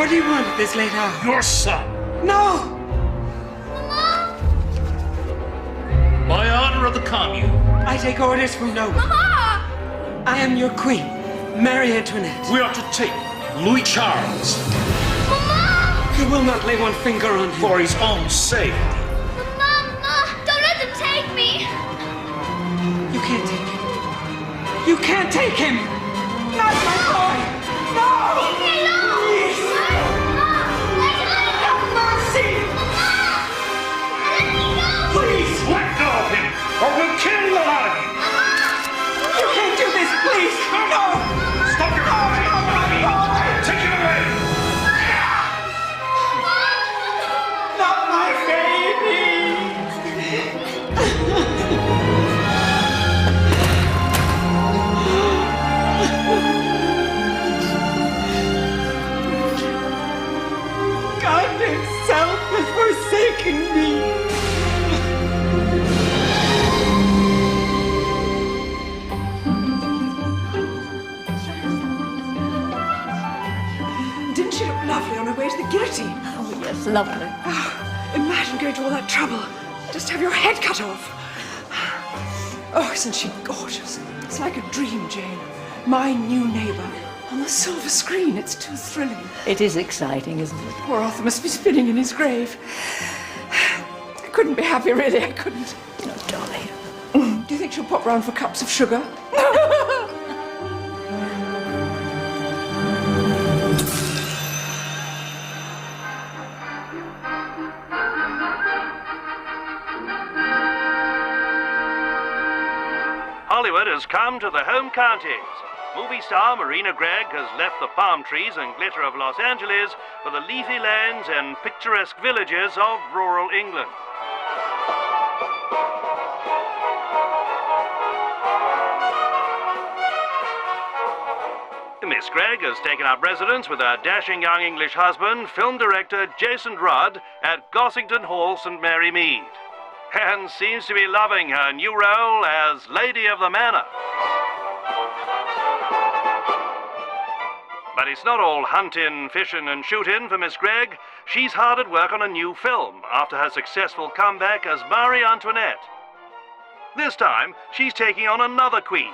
What do you want at this late hour? Your son. No! By honor of the commune. I take orders from no one. Mama! I am your queen, Mary Antoinette. We are to take Louis Charles. Mama! You will not lay one finger on him. For his own sake. Mama! Don't let them take me! You can't take him. You can't take him! Not my boy! No! Leave me alone! Please! Mama! Let me go! Have mercy! Mama! Let me go! Please! Let go of him, or we'll kill the lot of you. You can't do this, please! No! Stop your crying. Take him away. Not my baby! God himself has forsaken me. Didn't she look lovely on her way to the guillotine? Oh, yes, lovely. Imagine going to all that trouble just to have your head cut off. Oh, isn't she gorgeous? It's like a dream, Jane. My new neighbour. On the silver screen, it's too thrilling. It is exciting, isn't it? Poor Arthur must be spinning in his grave. I couldn't be happy, really, I couldn't. Oh, darling. Do you think she'll pop round for cups of sugar? Hollywood has come to the home counties. Movie star Marina Gregg has left the palm trees and glitter of Los Angeles for the leafy lands and picturesque villages of rural England. Miss Gregg has taken up residence with her dashing young English husband, film director Jason Rudd, at Gossington Hall, St Mary Mead, and seems to be loving her new role as Lady of the Manor. But it's not all hunting, fishing and shooting for Miss Gregg. She's hard at work on a new film after her successful comeback as Marie Antoinette. This time, she's taking on another queen,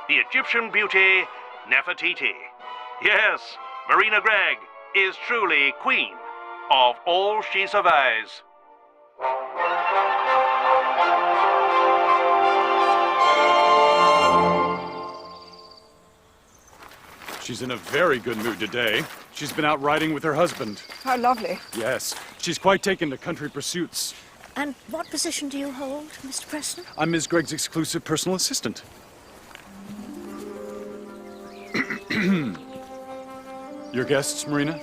the Egyptian beauty, Nefertiti. Yes, Marina Gregg is truly queen of all she surveys. She's in a very good mood today. She's been out riding with her husband. How lovely. Yes, she's quite taken to country pursuits. And what position do you hold, Mr. Preston? I'm Ms. Gregg's exclusive personal assistant. Your guests, Marina?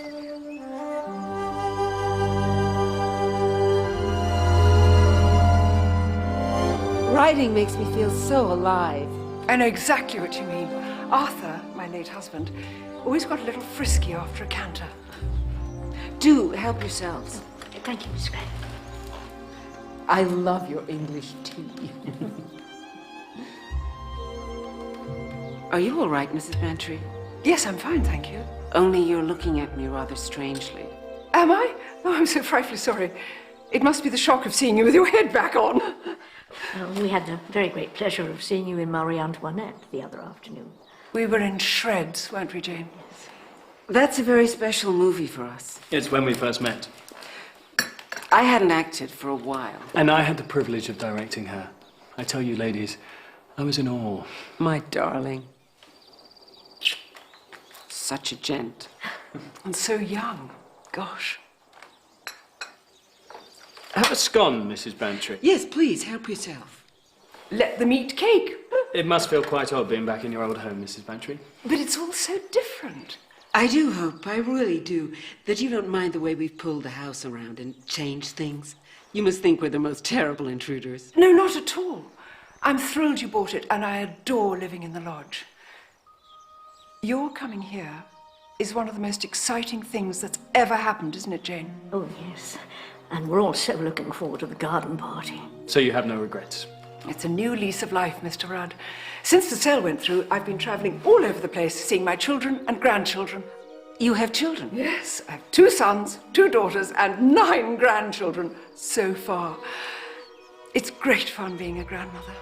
Riding makes me feel so alive. I know exactly what you mean. Arthur, my late husband, always got a little frisky after a canter. Do help yourselves. Thank you, Miss Gregg. I love your English tea. Are you all right, Mrs. Bantry? Yes, I'm fine, thank you. Only you're looking at me rather strangely. Am I? Oh, I'm so frightfully sorry. It must be the shock of seeing you with your head back on. We had the very great pleasure of seeing you in Marie Antoinette the other afternoon. We were in shreds, weren't we, Jane? That's a very special movie for us. It's when we first met. I hadn't acted for a while. And I had the privilege of directing her. I tell you, ladies, I was in awe. My darling. Such a gent. And so young. Gosh. Have a scone, Mrs. Bantry. Yes, please, help yourself. Let them eat cake. It must feel quite odd being back in your old home, Mrs. Bantry. But it's all so different. I do hope, I really do, that you don't mind the way we've pulled the house around and changed things. You must think we're the most terrible intruders. No, not at all. I'm thrilled you bought it, and I adore living in the lodge. Your coming here is one of the most exciting things that's ever happened, isn't it, Jane? Oh, yes. And we're all so looking forward to the garden party. So you have no regrets? It's a new lease of life, Mr. Rudd. Since the sale went through, I've been travelling all over the place, seeing my children and grandchildren. You have children? Yes, I have 2 sons, 2 daughters, and 9 grandchildren so far. It's great fun being a grandmother.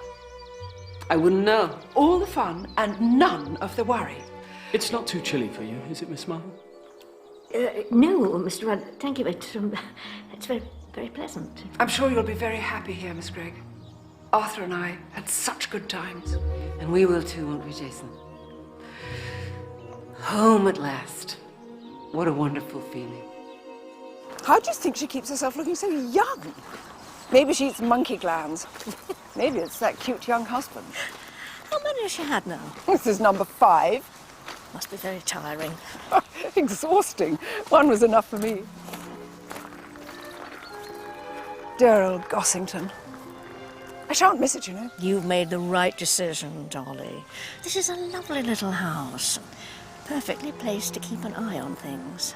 I wouldn't know. All the fun and none of the worry. It's not too chilly for you, is it, Miss Marple? No, Mr. Rudd, thank you. It's very, very pleasant. I'm sure you'll be very happy here, Miss Gregg. Arthur and I had such good times. And we will too, won't we, Jason? Home at last. What a wonderful feeling. How do you think she keeps herself looking so young? Maybe she eats monkey glands. Maybe it's that cute young husband. How many has she had now? This is number 5. Must be very tiring. Exhausting. 1 was enough for me. Dear old Gossington. I shan't miss it, you know. You've made the right decision, Dolly. This is a lovely little house. Perfectly placed to keep an eye on things.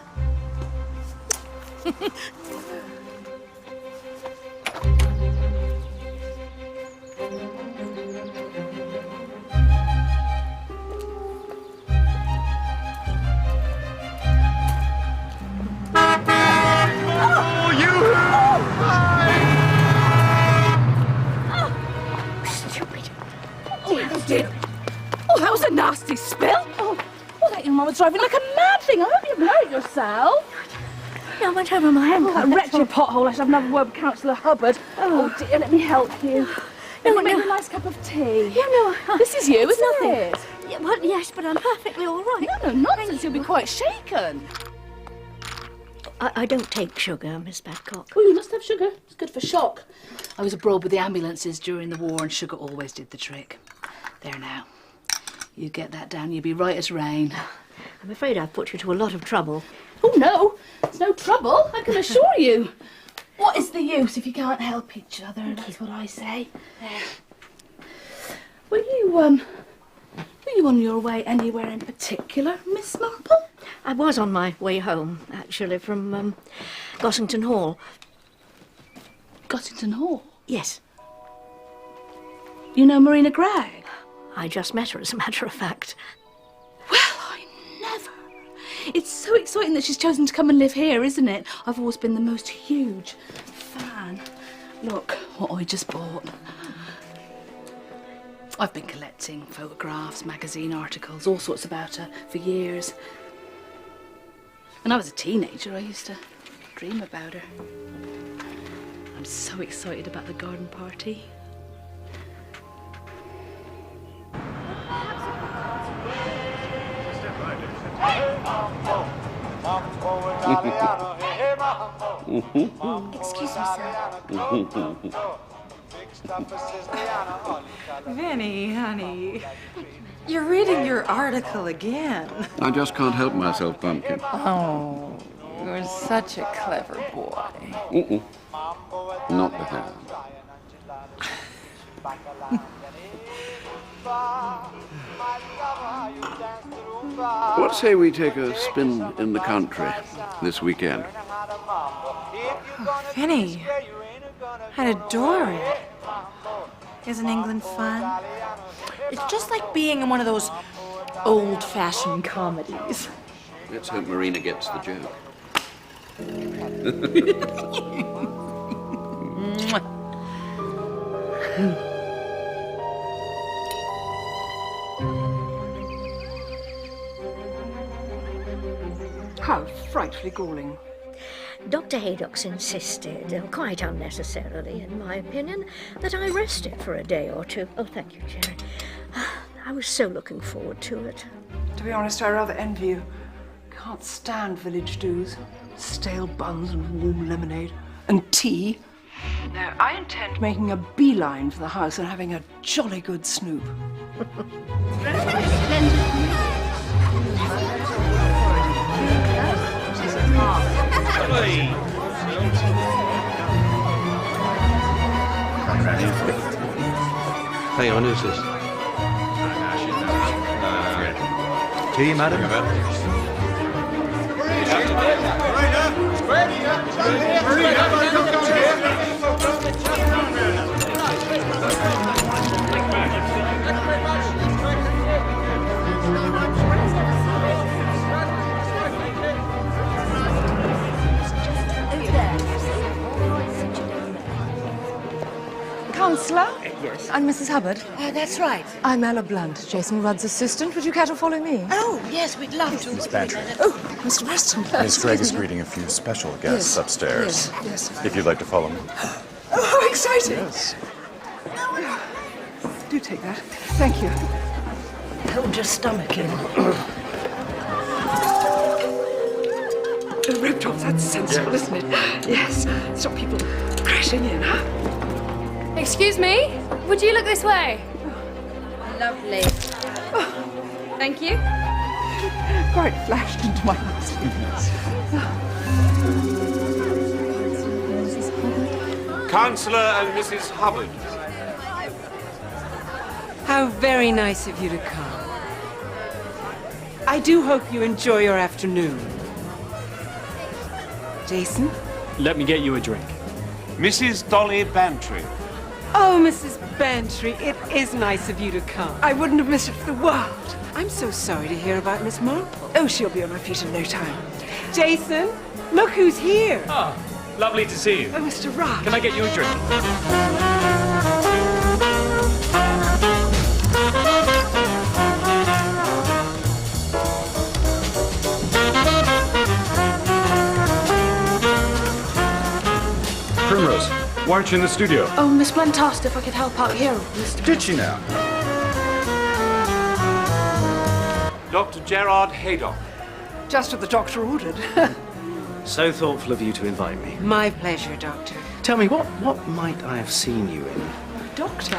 Oh, that was a nasty spill. Oh, that young man was driving like a mad thing. I hope you haven't hurt yourself. No, I went over my head. Oh, that wretched pothole. I should have another word with Councillor Hubbard. Oh, dear, let me help you. No, Make me a nice cup of tea. Yeah, no. This is you, isn't nothing. it? Yeah, well, yes, but I'm perfectly all right. No, nonsense. You'll be quite shaken. I don't take sugar, Miss Babcock. Oh, you must have sugar. It's good for shock. I was abroad with the ambulances during the war and sugar always did the trick. There now. You get that down, you'll be right as rain. I'm afraid I've put you to a lot of trouble. Oh, no. It's no trouble, I can assure you. What is the use if you can't help each other? That's what I say. There. Were you on your way anywhere in particular, Miss Marple? I was on my way home, actually, from Gossington Hall. Gossington Hall? Yes. You know Marina Gregg? I just met her, as a matter of fact. Well, I never. It's so exciting that she's chosen to come and live here, isn't it? I've always been the most huge fan. Look what I just bought. I've been collecting photographs, magazine articles, all sorts about her for years. When I was a teenager, I used to dream about her. I'm so excited about the garden party. Excuse me, sir. Vinny, honey, you're reading your article again. I just can't help myself, Pumpkin. Oh, you're such a clever boy. Not the hair. What say we take a spin in the country this weekend? Oh, Vinny, I'd adore it. Isn't England fun? It's just like being in one of those old-fashioned comedies. Let's hope Marina gets the joke. How frightfully galling. Dr. Haydock's insisted, quite unnecessarily in my opinion, that I rest it for a day or 2. Oh, thank you, Jerry. I was so looking forward to it. To be honest, I rather envy you. Can't stand village do's. Stale buns and warm lemonade. And tea. No, I intend making a beeline for the house and having a jolly good snoop. Hang on, who's this? Tea, madam? Chancellor? Yes. And Mrs. Hubbard? That's right. I'm Ella Blunt, Jason Rudd's assistant. Would you care to follow me? Oh, yes, we'd love to. Miss Bantry. Oh, Mr. Preston. Miss Gregg is greeting a few special guests upstairs. Yes. If you'd like to follow me. Oh, how exciting! Yes. Do take that. Thank you. Hold your stomach in. The rope tops, that's sensible, isn't it? Yes. Stop people crashing in, huh? Excuse me? Would you look this way? Lovely. Thank you. Quite flashed into my eyes. Councillor and Mrs. Hubbard. How very nice of you to come. I do hope you enjoy your afternoon. Jason? Let me get you a drink. Mrs. Dolly Bantry. Oh, Mrs. Bantry, it is nice of you to come. I wouldn't have missed it for the world. I'm so sorry to hear about Miss Marple. Oh, she'll be on her feet in no time. Jason, look who's here. Ah, lovely to see you. Oh, Mr. Rudd. Can I get you a drink? Primrose, why aren't you in the studio? Oh, Miss Blunt asked if I could help out here. Did she now? Dr. Gerard Haydock. Just what the doctor ordered. So thoughtful of you to invite me. My pleasure, Doctor. Tell me, what might I have seen you in? Doctor?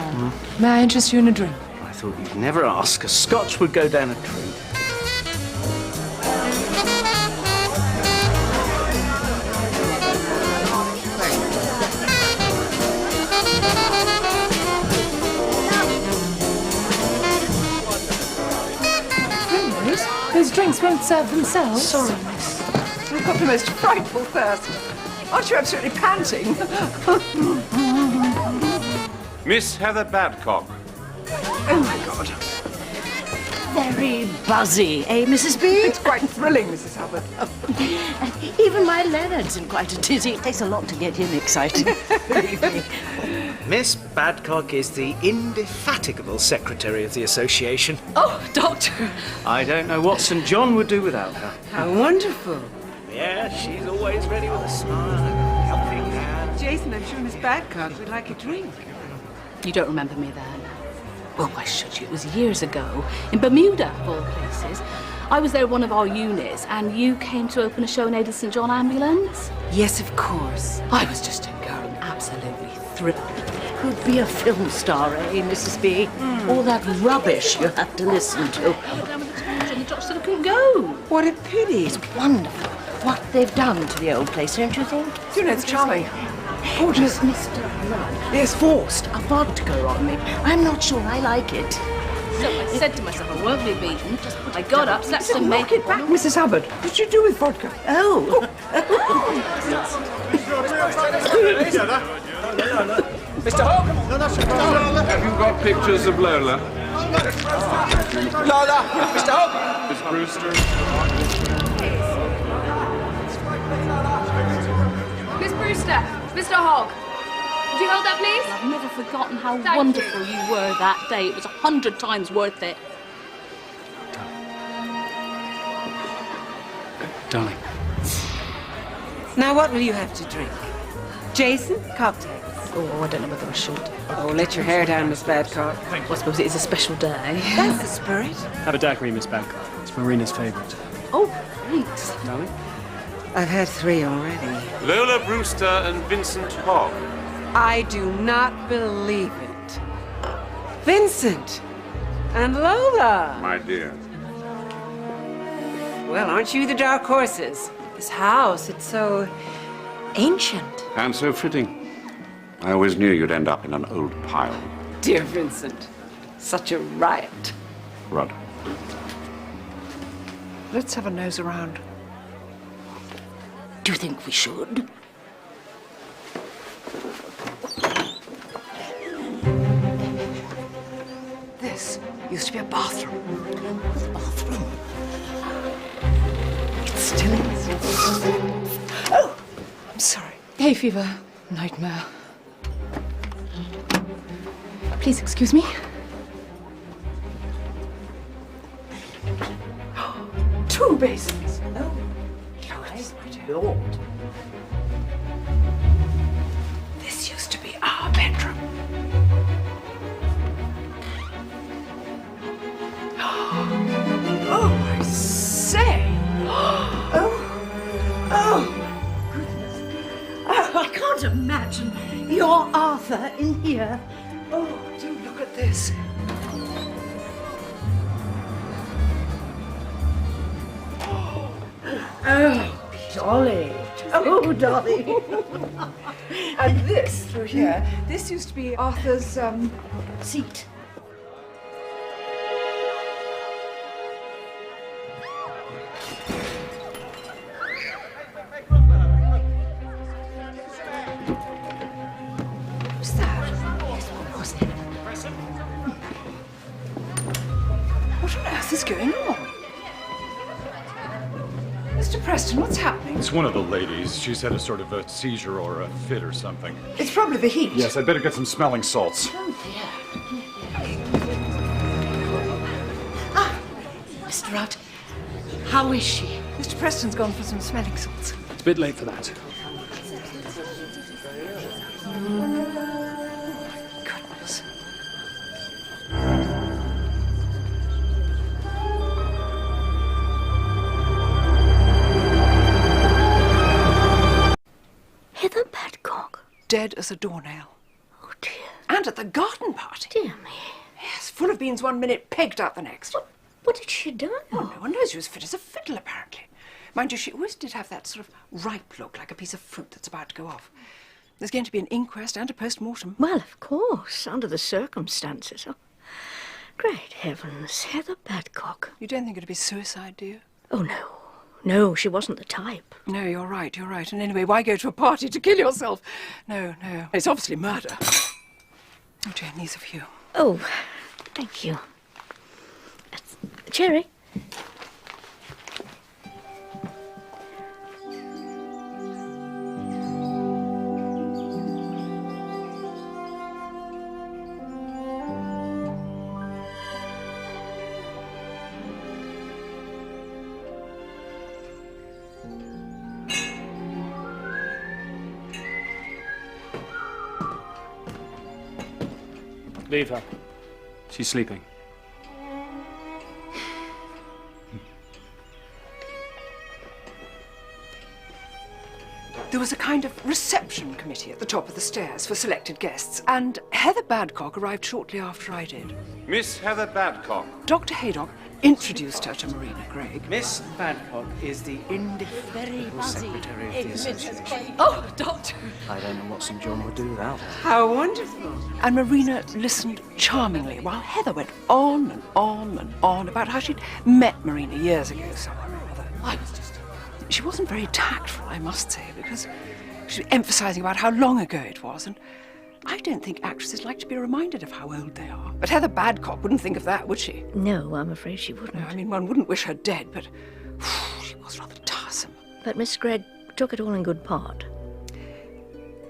May I interest you in a drink? I thought you'd never ask. A Scotch would go down a treat. Those drinks won't serve themselves. Sorry, miss. I've got the most frightful thirst. Aren't you absolutely panting? Miss Heather Badcock. Oh, my God. Very buzzy, eh, Mrs. B? It's quite thrilling, Mrs. Hubbard. Even my Leonard's in quite a tizzy. It takes a lot to get him excited, believe me. Miss Badcock is the indefatigable secretary of the association. Oh, Doctor. I don't know what St John would do without her. How wonderful. Yeah, she's always ready with a smile and a helping hand. Jason, I'm sure Miss Badcock would like a drink. You don't remember me then? Well, why should you? It was years ago, in Bermuda, of all places. I was there with one of our units, and you came to open a show in aid of St John Ambulance. Yes, of course. I was just a girl and absolutely thrilled. Could be a film star, eh, Mrs. B? All that rubbish you have to listen to. Down with the Times and the doctor said I couldn't go. What a pity. It's wonderful what they've done to the old place, don't you think? You know, it's charming. Gorgeous. Mr. Rudd Yes, forced a vodka on me. I'm not sure I like it. So I said to myself, I won't be beaten. I got up, slapped some Knock makeup it back, on. Mrs. Hubbard. What did you do with vodka? Oh. Mr. Hogg! Have you got pictures of Lola? Lola! Mr. Hogg! Miss Brewster? Miss Brewster, Mr. Hogg. Would you hold that, please? I've never forgotten how Thank wonderful you were that day. It was 100 times worth it. Darling. Now, what will you have to drink? Jason, cocktails. Oh, I don't know whether I should. Oh, let your hair down, Miss Badcock. Well, I suppose it is a special day. That's the spirit. Have a daiquiri, Miss Badcock. It's Marina's favourite. Oh, thanks. Darling? I've had 3 already. Lola Brewster and Vincent Hogg. I do not believe it. Vincent and Lola. My dear. Well, aren't you the dark horses? This house, it's so ancient. And so fitting. I always knew you'd end up in an old pile. Dear Vincent, such a riot. Rudd. Let's have a nose around. Do you think we should? This used to be a bathroom. Bathroom? It still is. Oh, I'm sorry. Hay fever. Nightmare. Please excuse me. Two basins. Oh, my lord. This used to be our bedroom. Oh, I say. Oh, I can't imagine your Arthur in here. Oh, do look at this. Oh, Dolly. Oh, Dolly. And this through here, this used to be Arthur's seat. What's that? Yes, what was it? What on earth is going on? Mr. Preston, what's happening? It's one of the ladies. She's had a sort of a seizure or a fit or something. It's probably the heat. Yes, I'd better get some smelling salts. Mr. Rudd, how is she? Mr. Preston's gone for some smelling salts. It's a bit late for that. Goodness. Heather Badcock. Dead as a doornail. Oh, dear. And at the garden party. Dear me. Yes, full of beans one minute, pegged out the next. What did she do? Oh, no one knows. She was fit as a fiddle, apparently. Mind you, she always did have that sort of ripe look, like a piece of fruit that's about to go off. There's going to be an inquest and a post-mortem. Well, of course, under the circumstances. Oh, great heavens, Heather Badcock. You don't think it'd be suicide, do you? Oh, no. No, she wasn't the type. No, you're right. And anyway, why go to a party to kill yourself? No. It's obviously murder. Oh, Jane, these are for you. Oh, thank you. Cherry? Leave her. She's sleeping. There was a kind of reception committee at the top of the stairs for selected guests, and Heather Badcock arrived shortly after I did. Miss Heather Badcock. Dr. Haydock introduced her to Marina Gregg. Miss Badcock is the indefatigable secretary of the association. Oh, Doctor! I don't know what St John would do without her. How wonderful. And Marina listened charmingly while Heather went on and on and on about how she'd met Marina years ago somewhere or other. She wasn't very tactful, I must say, because she was emphasising about how long ago it was, and I don't think actresses like to be reminded of how old they are. But Heather Badcock wouldn't think of that, would she? No, I'm afraid she wouldn't. No, I mean, one wouldn't wish her dead, but she was rather tiresome. But Miss Gregg took it all in good part.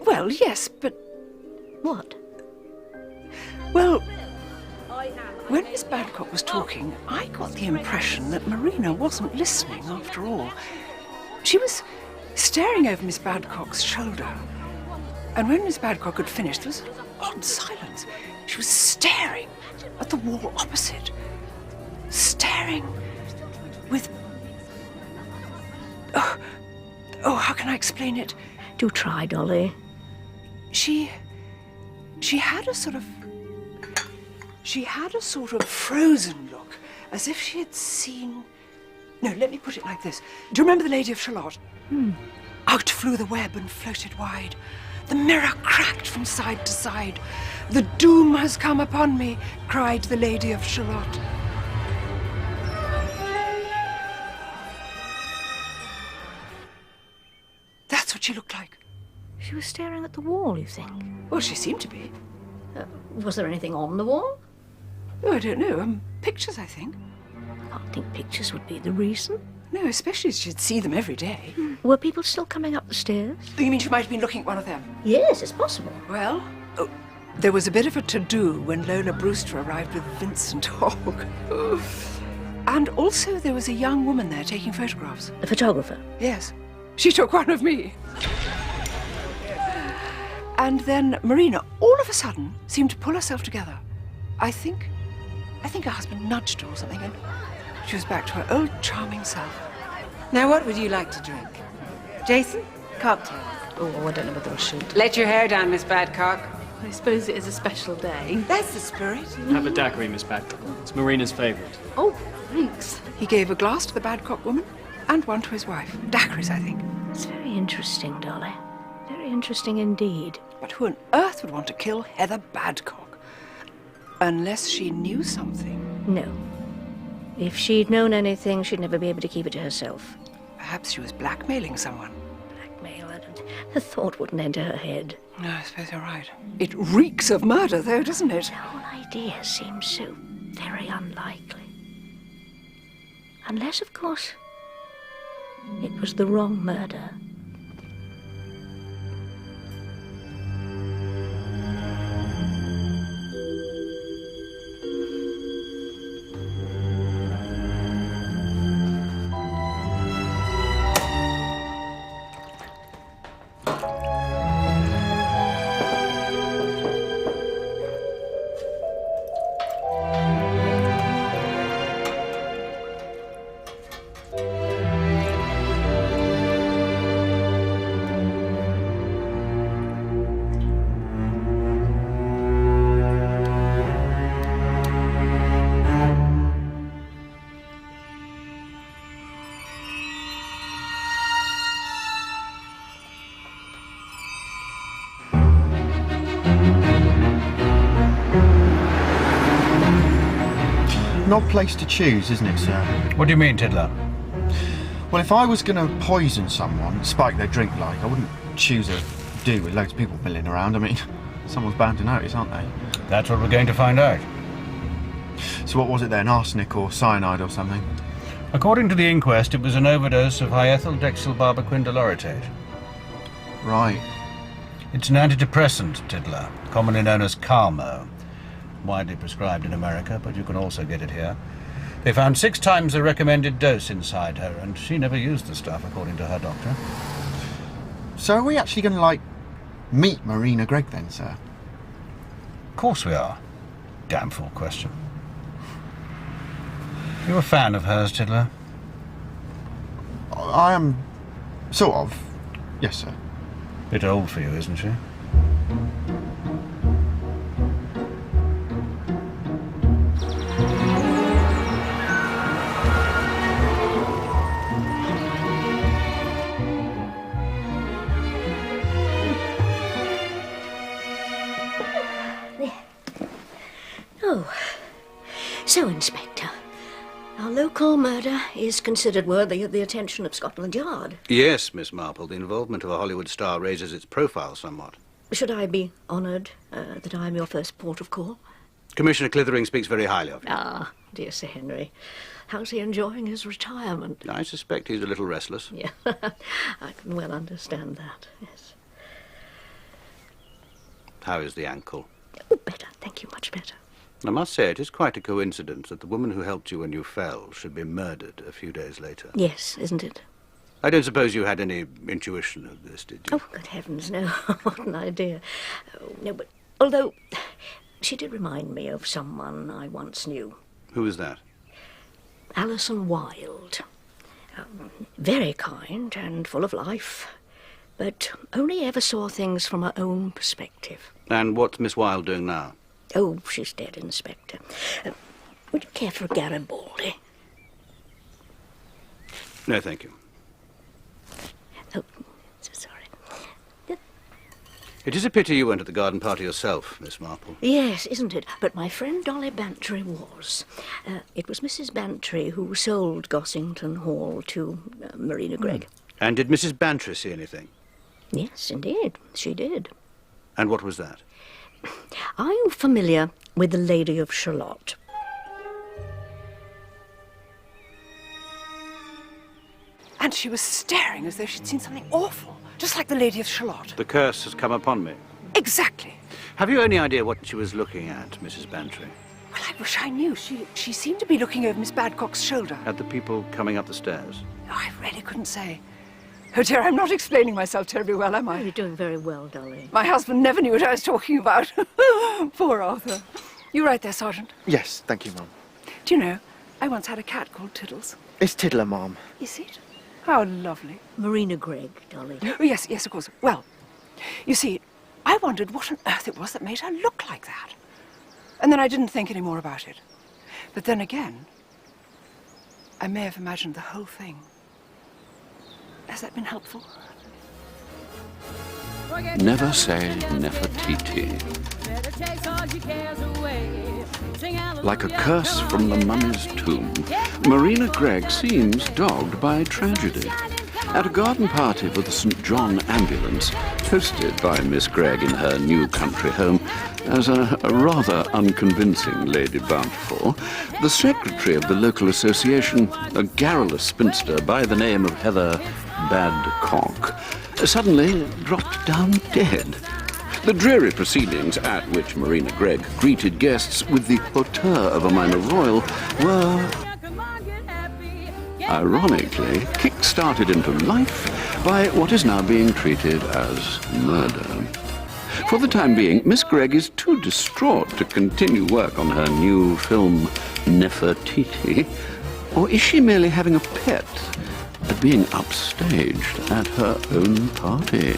Well, yes, but... What? Well, when Miss Badcock was talking, I got the impression that Marina wasn't listening after all. She was staring over Miss Badcock's shoulder. And when Miss Badcock had finished, there was an odd silence. She was staring at the wall opposite. Staring with... Oh, how can I explain it? Do try, Dolly. She had a sort of frozen look, as if she had seen... No, let me put it like this. Do you remember the Lady of Shalott? Out flew the web and floated wide. The mirror cracked from side to side. The doom has come upon me, cried the Lady of Shalott. That's what she looked like. She was staring at the wall, you think? Well, she seemed to be. Was there anything on the wall? Oh, I don't know. Pictures, I think. I don't think pictures would be the reason. No, especially as she'd see them every day. Were people still coming up the stairs? Oh, you mean she might have been looking at one of them? Yes, it's possible. Well, There was a bit of a to-do when Lola Brewster arrived with Vincent Hogg. And also there was a young woman there taking photographs. A photographer? Yes. She took one of me. And then Marina, all of a sudden, seemed to pull herself together. I think her husband nudged her or something, and she was back to her old charming self. Now, what would you like to drink? Jason? Cocktail. Oh, I don't know whether I should. Let your hair down, Miss Badcock. I suppose it is a special day. That's the spirit. Have a daiquiri, Miss Badcock. It's Marina's favourite. Oh, thanks. He gave a glass to the Badcock woman and one to his wife. Daiquiris, I think. It's very interesting, Dolly. Very interesting indeed. But who on earth would want to kill Heather Badcock? Unless she knew something. No. If she'd known anything, she'd never be able to keep it to herself. Perhaps she was blackmailing someone. Blackmail? The thought wouldn't enter her head. No, I suppose you're right. It reeks of murder, though, doesn't it? The whole idea seems so very unlikely. Unless, of course, it was the wrong murder. An odd place to choose, isn't it, sir? What do you mean, Tiddler? Well, if I was going to poison someone, spike their drink like, I wouldn't choose a do with loads of people milling around. I mean, someone's bound to notice, aren't they? That's what we're going to find out. So what was it then, arsenic or cyanide or something? According to the inquest, it was an overdose of high-ethyl-dexylbarbiquindolorotate. Right. It's an antidepressant, Tiddler, commonly known as Calmo. Widely prescribed in America, but you can also get it here. They found 6 times the recommended dose inside her, and she never used the stuff, according to her doctor. So are we actually going to, like, meet Marina Gregg then, sir? Of course we are. Damn fool question. You a fan of hers, Tiddler? I am... sort of. Yes, sir. Bit old for you, isn't she? Oh, so, Inspector, our local murder is considered worthy of the attention of Scotland Yard. Yes, Miss Marple. The involvement of a Hollywood star raises its profile somewhat. Should I be honoured that I am your first port of call? Commissioner Clithering speaks very highly of you. Ah, dear Sir Henry. How's he enjoying his retirement? I suspect he's a little restless. Yeah, I can well understand that, yes. How is the ankle? Oh, better. Thank you, much better. I must say, it is quite a coincidence that the woman who helped you when you fell should be murdered a few days later. Yes, isn't it? I don't suppose you had any intuition of this, did you? Oh, good heavens, no. What an idea. Oh, no, but although she did remind me of someone I once knew. Who was that? Alison Wilde. Very kind and full of life, but only ever saw things from her own perspective. And what's Miss Wilde doing now? Oh, she's dead, Inspector. Would you care for a Garibaldi? No, thank you. Oh, so sorry. It is a pity you went to the garden party yourself, Miss Marple. Yes, isn't it? But my friend Dolly Bantry was. It was Mrs. Bantry who sold Gossington Hall to Marina Gregg. And did Mrs. Bantry see anything? Yes, indeed, she did. And what was that? Are you familiar with the Lady of Shalott? And she was staring as though she'd seen something awful, just like the Lady of Shalott. The curse has come upon me. Exactly. Have you any idea what she was looking at, Mrs. Bantry? Well, I wish I knew. She seemed to be looking over Miss Badcock's shoulder. At the people coming up the stairs? Oh, I really couldn't say. Oh dear, I'm not explaining myself terribly well, am I? You're doing very well, Dolly. My husband never knew what I was talking about. Poor Arthur. You right there, Sergeant? Yes, thank you, Mum. Do you know, I once had a cat called Tiddles. It's Tiddler, Mum. Is it? How lovely. Marina Gregg, Dolly. Oh, yes, of course. Well, you see, I wondered what on earth it was that made her look like that. And then I didn't think any more about it. But then again, I may have imagined the whole thing. Has that been helpful? Never say Nefertiti. Like a curse from the mummy's tomb, Marina Gregg seems dogged by tragedy. At a garden party for the St John ambulance, hosted by Miss Gregg in her new country home, as a rather unconvincing Lady Bountiful, the secretary of the local association, a garrulous spinster by the name of Heather Badcock, suddenly dropped down dead. The dreary proceedings at which Marina Gregg greeted guests with the hauteur of a minor royal were, ironically, kick-started into life by what is now being treated as murder. For the time being, Miss Gregg is too distraught to continue work on her new film, Nefertiti. Or is she merely having a pet at being upstaged at her own party?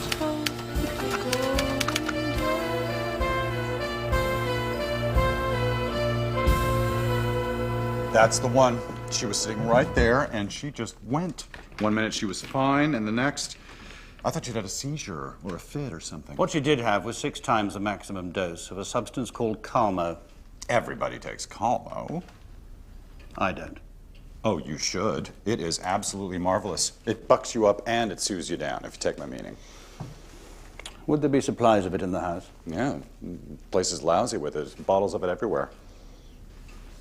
That's the one. She was sitting right there, and she just went. 1 minute she was fine, and the next, I thought she'd had a seizure or a fit or something. What she did have was 6 times the maximum dose of a substance called Calmo. Everybody takes Calmo. I don't. Oh, you should. It is absolutely marvelous. It bucks you up and it soothes you down, if you take my meaning. Would there be supplies of it in the house? Yeah, the place is lousy with it. There's bottles of it everywhere.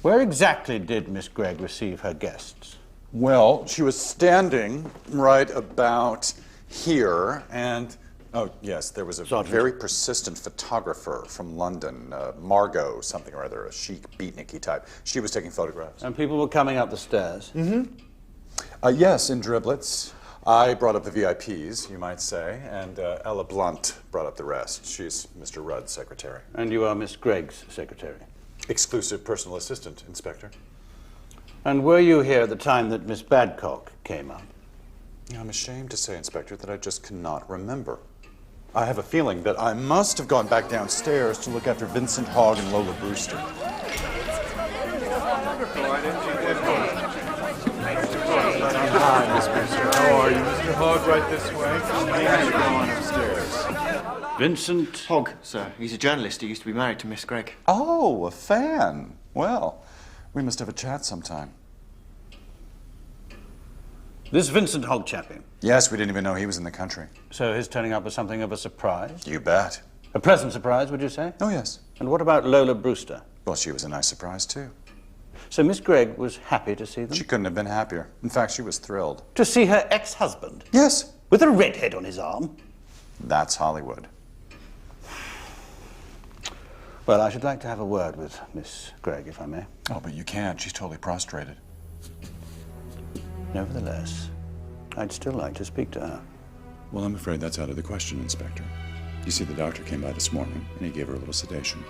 Where exactly did Miss Gregg receive her guests? Well, she was standing right about here, and oh yes, there was a very persistent photographer from London, Margot something or other, a chic beatniky type. She was taking photographs. And people were coming up the stairs? Mm-hmm. Yes, in driblets. I brought up the VIPs, you might say, and Ella Blunt brought up the rest. She's Mr. Rudd's secretary. And you are Miss Gregg's secretary? Exclusive personal assistant, Inspector. And were you here at the time that Miss Badcock came up? I'm ashamed to say, Inspector, that I just cannot remember. I have a feeling that I must have gone back downstairs to look after Vincent Hogg and Lola Brewster. Hi, Miss Brewster. How are you? Mr. Hogg, right this way. How you going upstairs? Vincent Hogg, sir. He's a journalist. He used to be married to Miss Gregg. Oh, a fan. Well, we must have a chat sometime. This Vincent Hogg chappie? Yes, we didn't even know he was in the country. So his turning up was something of a surprise? You bet. A pleasant surprise, would you say? Oh, yes. And what about Lola Brewster? Well, she was a nice surprise, too. So Miss Gregg was happy to see them? She couldn't have been happier. In fact, she was thrilled. To see her ex-husband? Yes. With a redhead on his arm? That's Hollywood. Well, I should like to have a word with Miss Gregg, if I may. Oh, but you can't. She's totally prostrated. Nevertheless, I'd still like to speak to her. Well, I'm afraid that's out of the question, Inspector. You see, the doctor came by this morning, and he gave her a little sedation.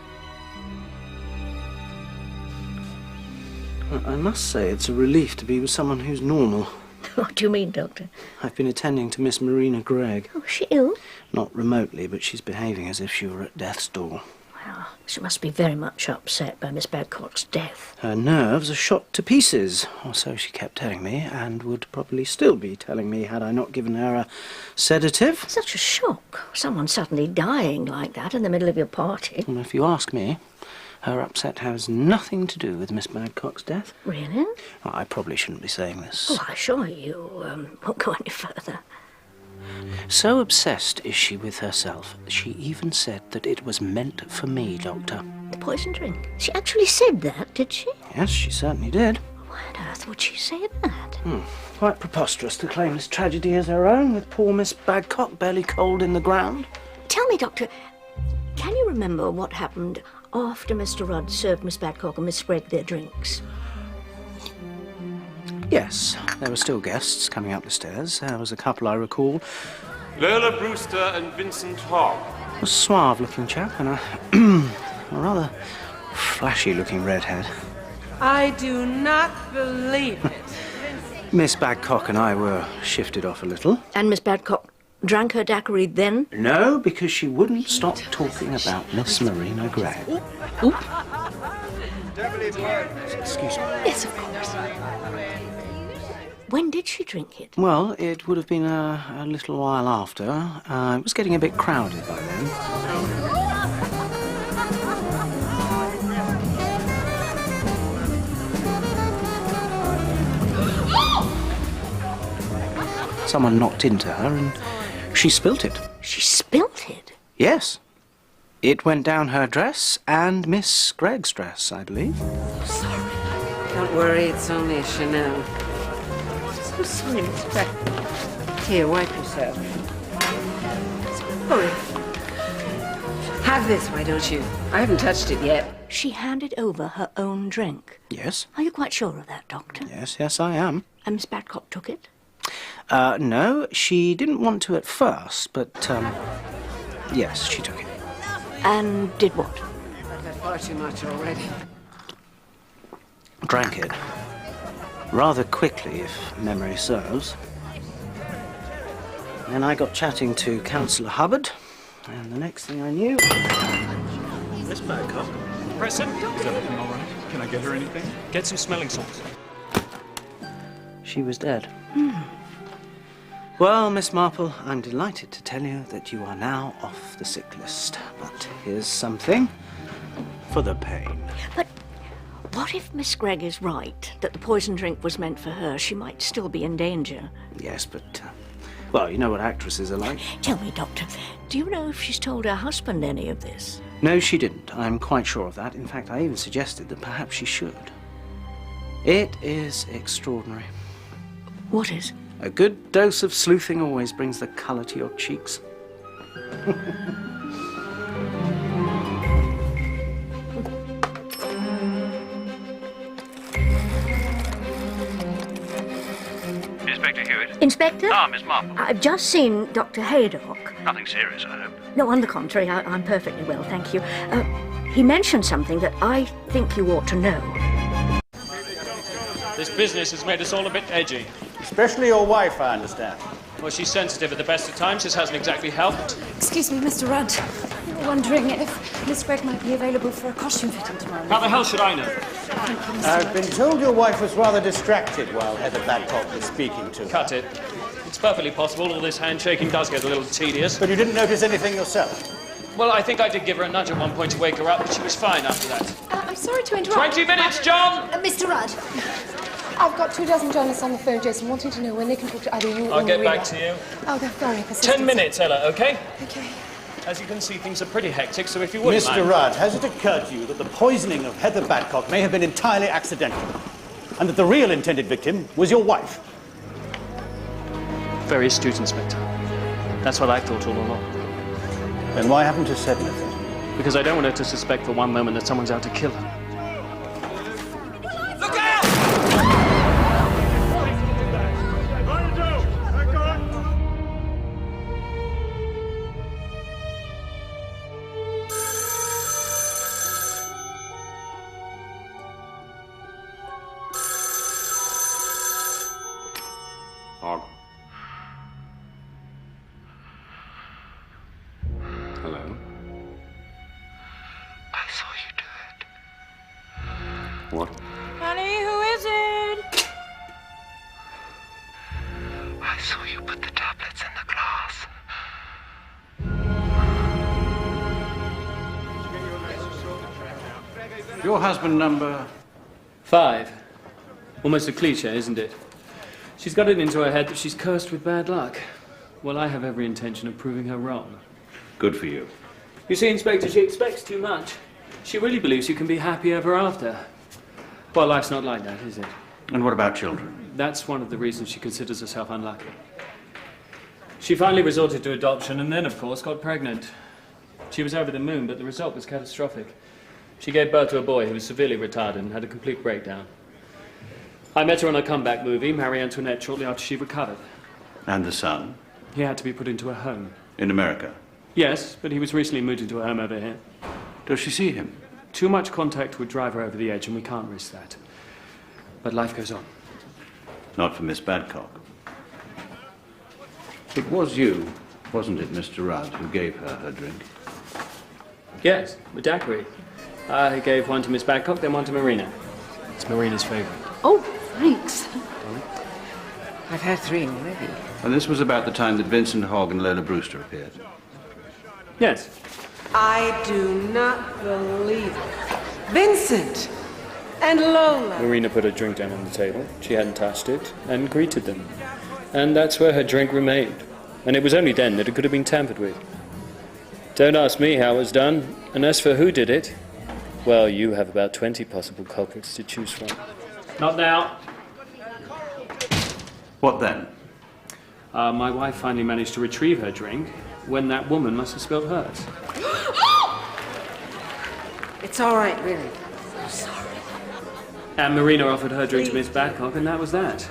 I must say it's a relief to be with someone who's normal. What do you mean, Doctor? I've been attending to Miss Marina Gregg. Oh, is she ill? Not remotely, but she's behaving as if she were at death's door. Well, she must be very much upset by Miss Badcock's death. Her nerves are shot to pieces, or so she kept telling me, and would probably still be telling me had I not given her a sedative. Such a shock. Someone suddenly dying like that in the middle of your party. Well, if you ask me, her upset has nothing to do with Miss Badcock's death. Really? Oh, I probably shouldn't be saying this. Oh, I assure you won't go any further. So obsessed is she with herself, she even said that it was meant for me, Doctor. The poison drink? She actually said that, did she? Yes, she certainly did. Why on earth would she say that? Quite preposterous to claim this tragedy as her own, with poor Miss Badcock barely cold in the ground. Tell me, Doctor, Can you remember what happened after Mr. Rudd served Miss Badcock and Miss Gregg their drinks? Yes, there were still guests coming up the stairs. There was a couple I recall. Lola Brewster and Vincent Hogg. A suave-looking chap and a rather flashy-looking redhead. I do not believe it. Miss Badcock and I were shifted off a little. And Miss Badcock drank her daiquiri then? No, because she wouldn't stop talking about Miss Marina Gregg. Oop. Excuse me. Yes, of course. When did she drink it? Well, it would have been a little while after. It was getting a bit crowded by then. Someone knocked into her and she spilt it. She spilt it? Yes. It went down her dress and Miss Gregg's dress, I believe. Sorry. Don't worry, it's only a Chanel. So sorry, Miss Gregg. Here, wipe yourself. Hurry. Have this, why don't you? I haven't touched it yet. She handed over her own drink. Yes. Are you quite sure of that, Doctor? Yes, I am. And Miss Badcock took it? No, she didn't want to at first, but, yes, she took it. And did what? I've had far too much already. Drank it. Rather quickly, if memory serves. Then I got chatting to Councillor Hubbard, and the next thing I knew... Miss Badcock. Present. Is everything all right? Can I get her anything? Get some smelling salts. She was dead. Well, Miss Marple, I'm delighted to tell you that you are now off the sick list. But here's something for the pain. But what if Miss Gregg is right, that the poison drink was meant for her? She might still be in danger. Yes, but, well, you know what actresses are like. Tell me, Doctor, do you know if she's told her husband any of this? No, she didn't. I'm quite sure of that. In fact, I even suggested that perhaps she should. It is extraordinary. What is? A good dose of sleuthing always brings the colour to your cheeks. Inspector Hewitt. Inspector? Ah, Miss Marple. I've just seen Dr. Haydock. Nothing serious, I hope. No, on the contrary, I'm perfectly well, thank you. He mentioned something that I think you ought to know. This business has made us all a bit edgy. Especially your wife, I understand. Well, she's sensitive at the best of times. This hasn't exactly helped. Excuse me, Mr. Rudd. We were wondering if Miss Gregg might be available for a costume fitting tomorrow. How the hell should I know? Thank you, Mr. I've Rudd. been told your wife was rather distracted while Heather Badcock was speaking to her. Cut it. It's perfectly possible all this handshaking does get a little tedious. But you didn't notice anything yourself? Well, I think I did give her a nudge at one point to wake her up, but she was fine after that. I'm sorry to interrupt. 20 minutes, John! Mr. Rudd. I've got 24 journalists on the phone, Jason, wanting to know when they can talk to either you or I'll get Maria. back to you. Oh, they're very persistent. 10 minutes, Ella, okay? Okay. As you can see, things are pretty hectic, so if you wouldn't Mr. mind... Rudd, has it occurred to you that the poisoning of Heather Badcock may have been entirely accidental? And that the real intended victim was your wife? Very astute, Inspector. That's what I thought all along. Then why haven't you said anything? Because I don't want her to suspect for one moment that someone's out to kill her. Hogg. Hello? I saw you do it. What? Honey, who is it? I saw you put the tablets in the glass. Your husband number? 5. Almost a cliche, isn't it? She's got it into her head that she's cursed with bad luck. Well, I have every intention of proving her wrong. Good for you. You see, Inspector, she expects too much. She really believes you can be happy ever after. Well, life's not like that, is it? And what about children? That's one of the reasons she considers herself unlucky. She finally resorted to adoption and then, of course, got pregnant. She was over the moon, but the result was catastrophic. She gave birth to a boy who was severely retarded and had a complete breakdown. I met her on a comeback movie, Marie Antoinette, shortly after she recovered. And the son? He had to be put into a home. In America? Yes, but he was recently moved into a home over here. Does she see him? Too much contact would drive her over the edge, and we can't risk that. But life goes on. Not for Miss Badcock. It was you, wasn't it, Mr. Rudd, who gave her drink? Yes, the daiquiri. I gave one to Miss Badcock, then one to Marina. It's Marina's favourite. Oh, thanks. I've had 3 already. And this was about the time that Vincent Hogg and Lola Brewster appeared? Yes. I do not believe it. Vincent and Lola. Marina put her drink down on the table. She hadn't touched it, and greeted them. And that's where her drink remained. And it was only then that it could have been tampered with. Don't ask me how it was done. And as for who did it, well, you have about 20 possible culprits to choose from. Not now. What then? My wife finally managed to retrieve her drink when that woman must have spilled hers. It's all right, really. I'm sorry. And Marina offered her drink to Miss Badcock, and that was that.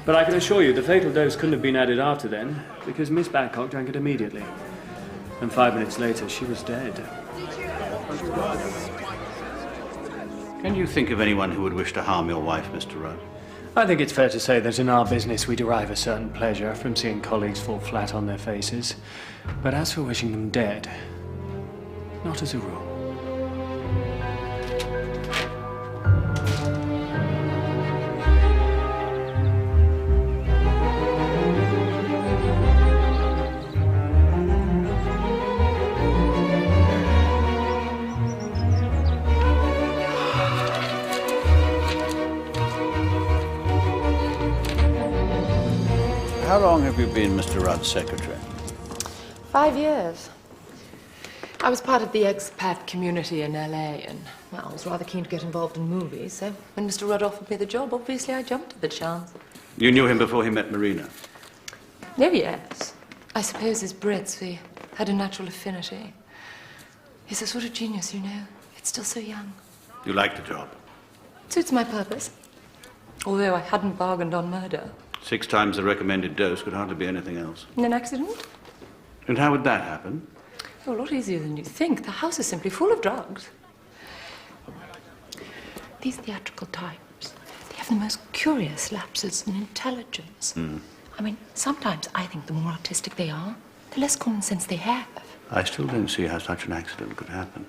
But I can assure you the fatal dose couldn't have been added after then, because Miss Badcock drank it immediately. And 5 minutes later, she was dead. Can you think of anyone who would wish to harm your wife, Mr. Rudd? I think it's fair to say that in our business we derive a certain pleasure from seeing colleagues fall flat on their faces. But as for wishing them dead, not as a rule. How long have you been Mr. Rudd's secretary? 5 years. I was part of the expat community in LA, and, well, I was rather keen to get involved in movies, so when Mr. Rudd offered me the job, obviously I jumped at the chance. You knew him before he met Marina? Oh, yes. I suppose as Brits, we had a natural affinity. He's a sort of genius, you know. It's still so young. You liked the job? Suits my purpose. Although I hadn't bargained on murder. 6 times the recommended dose could hardly be anything else. An accident? And how would that happen? Oh, a lot easier than you think. The house is simply full of drugs. These theatrical types, they have the most curious lapses in intelligence. I mean, sometimes I think the more artistic they are, the less common sense they have. I still don't see how such an accident could happen.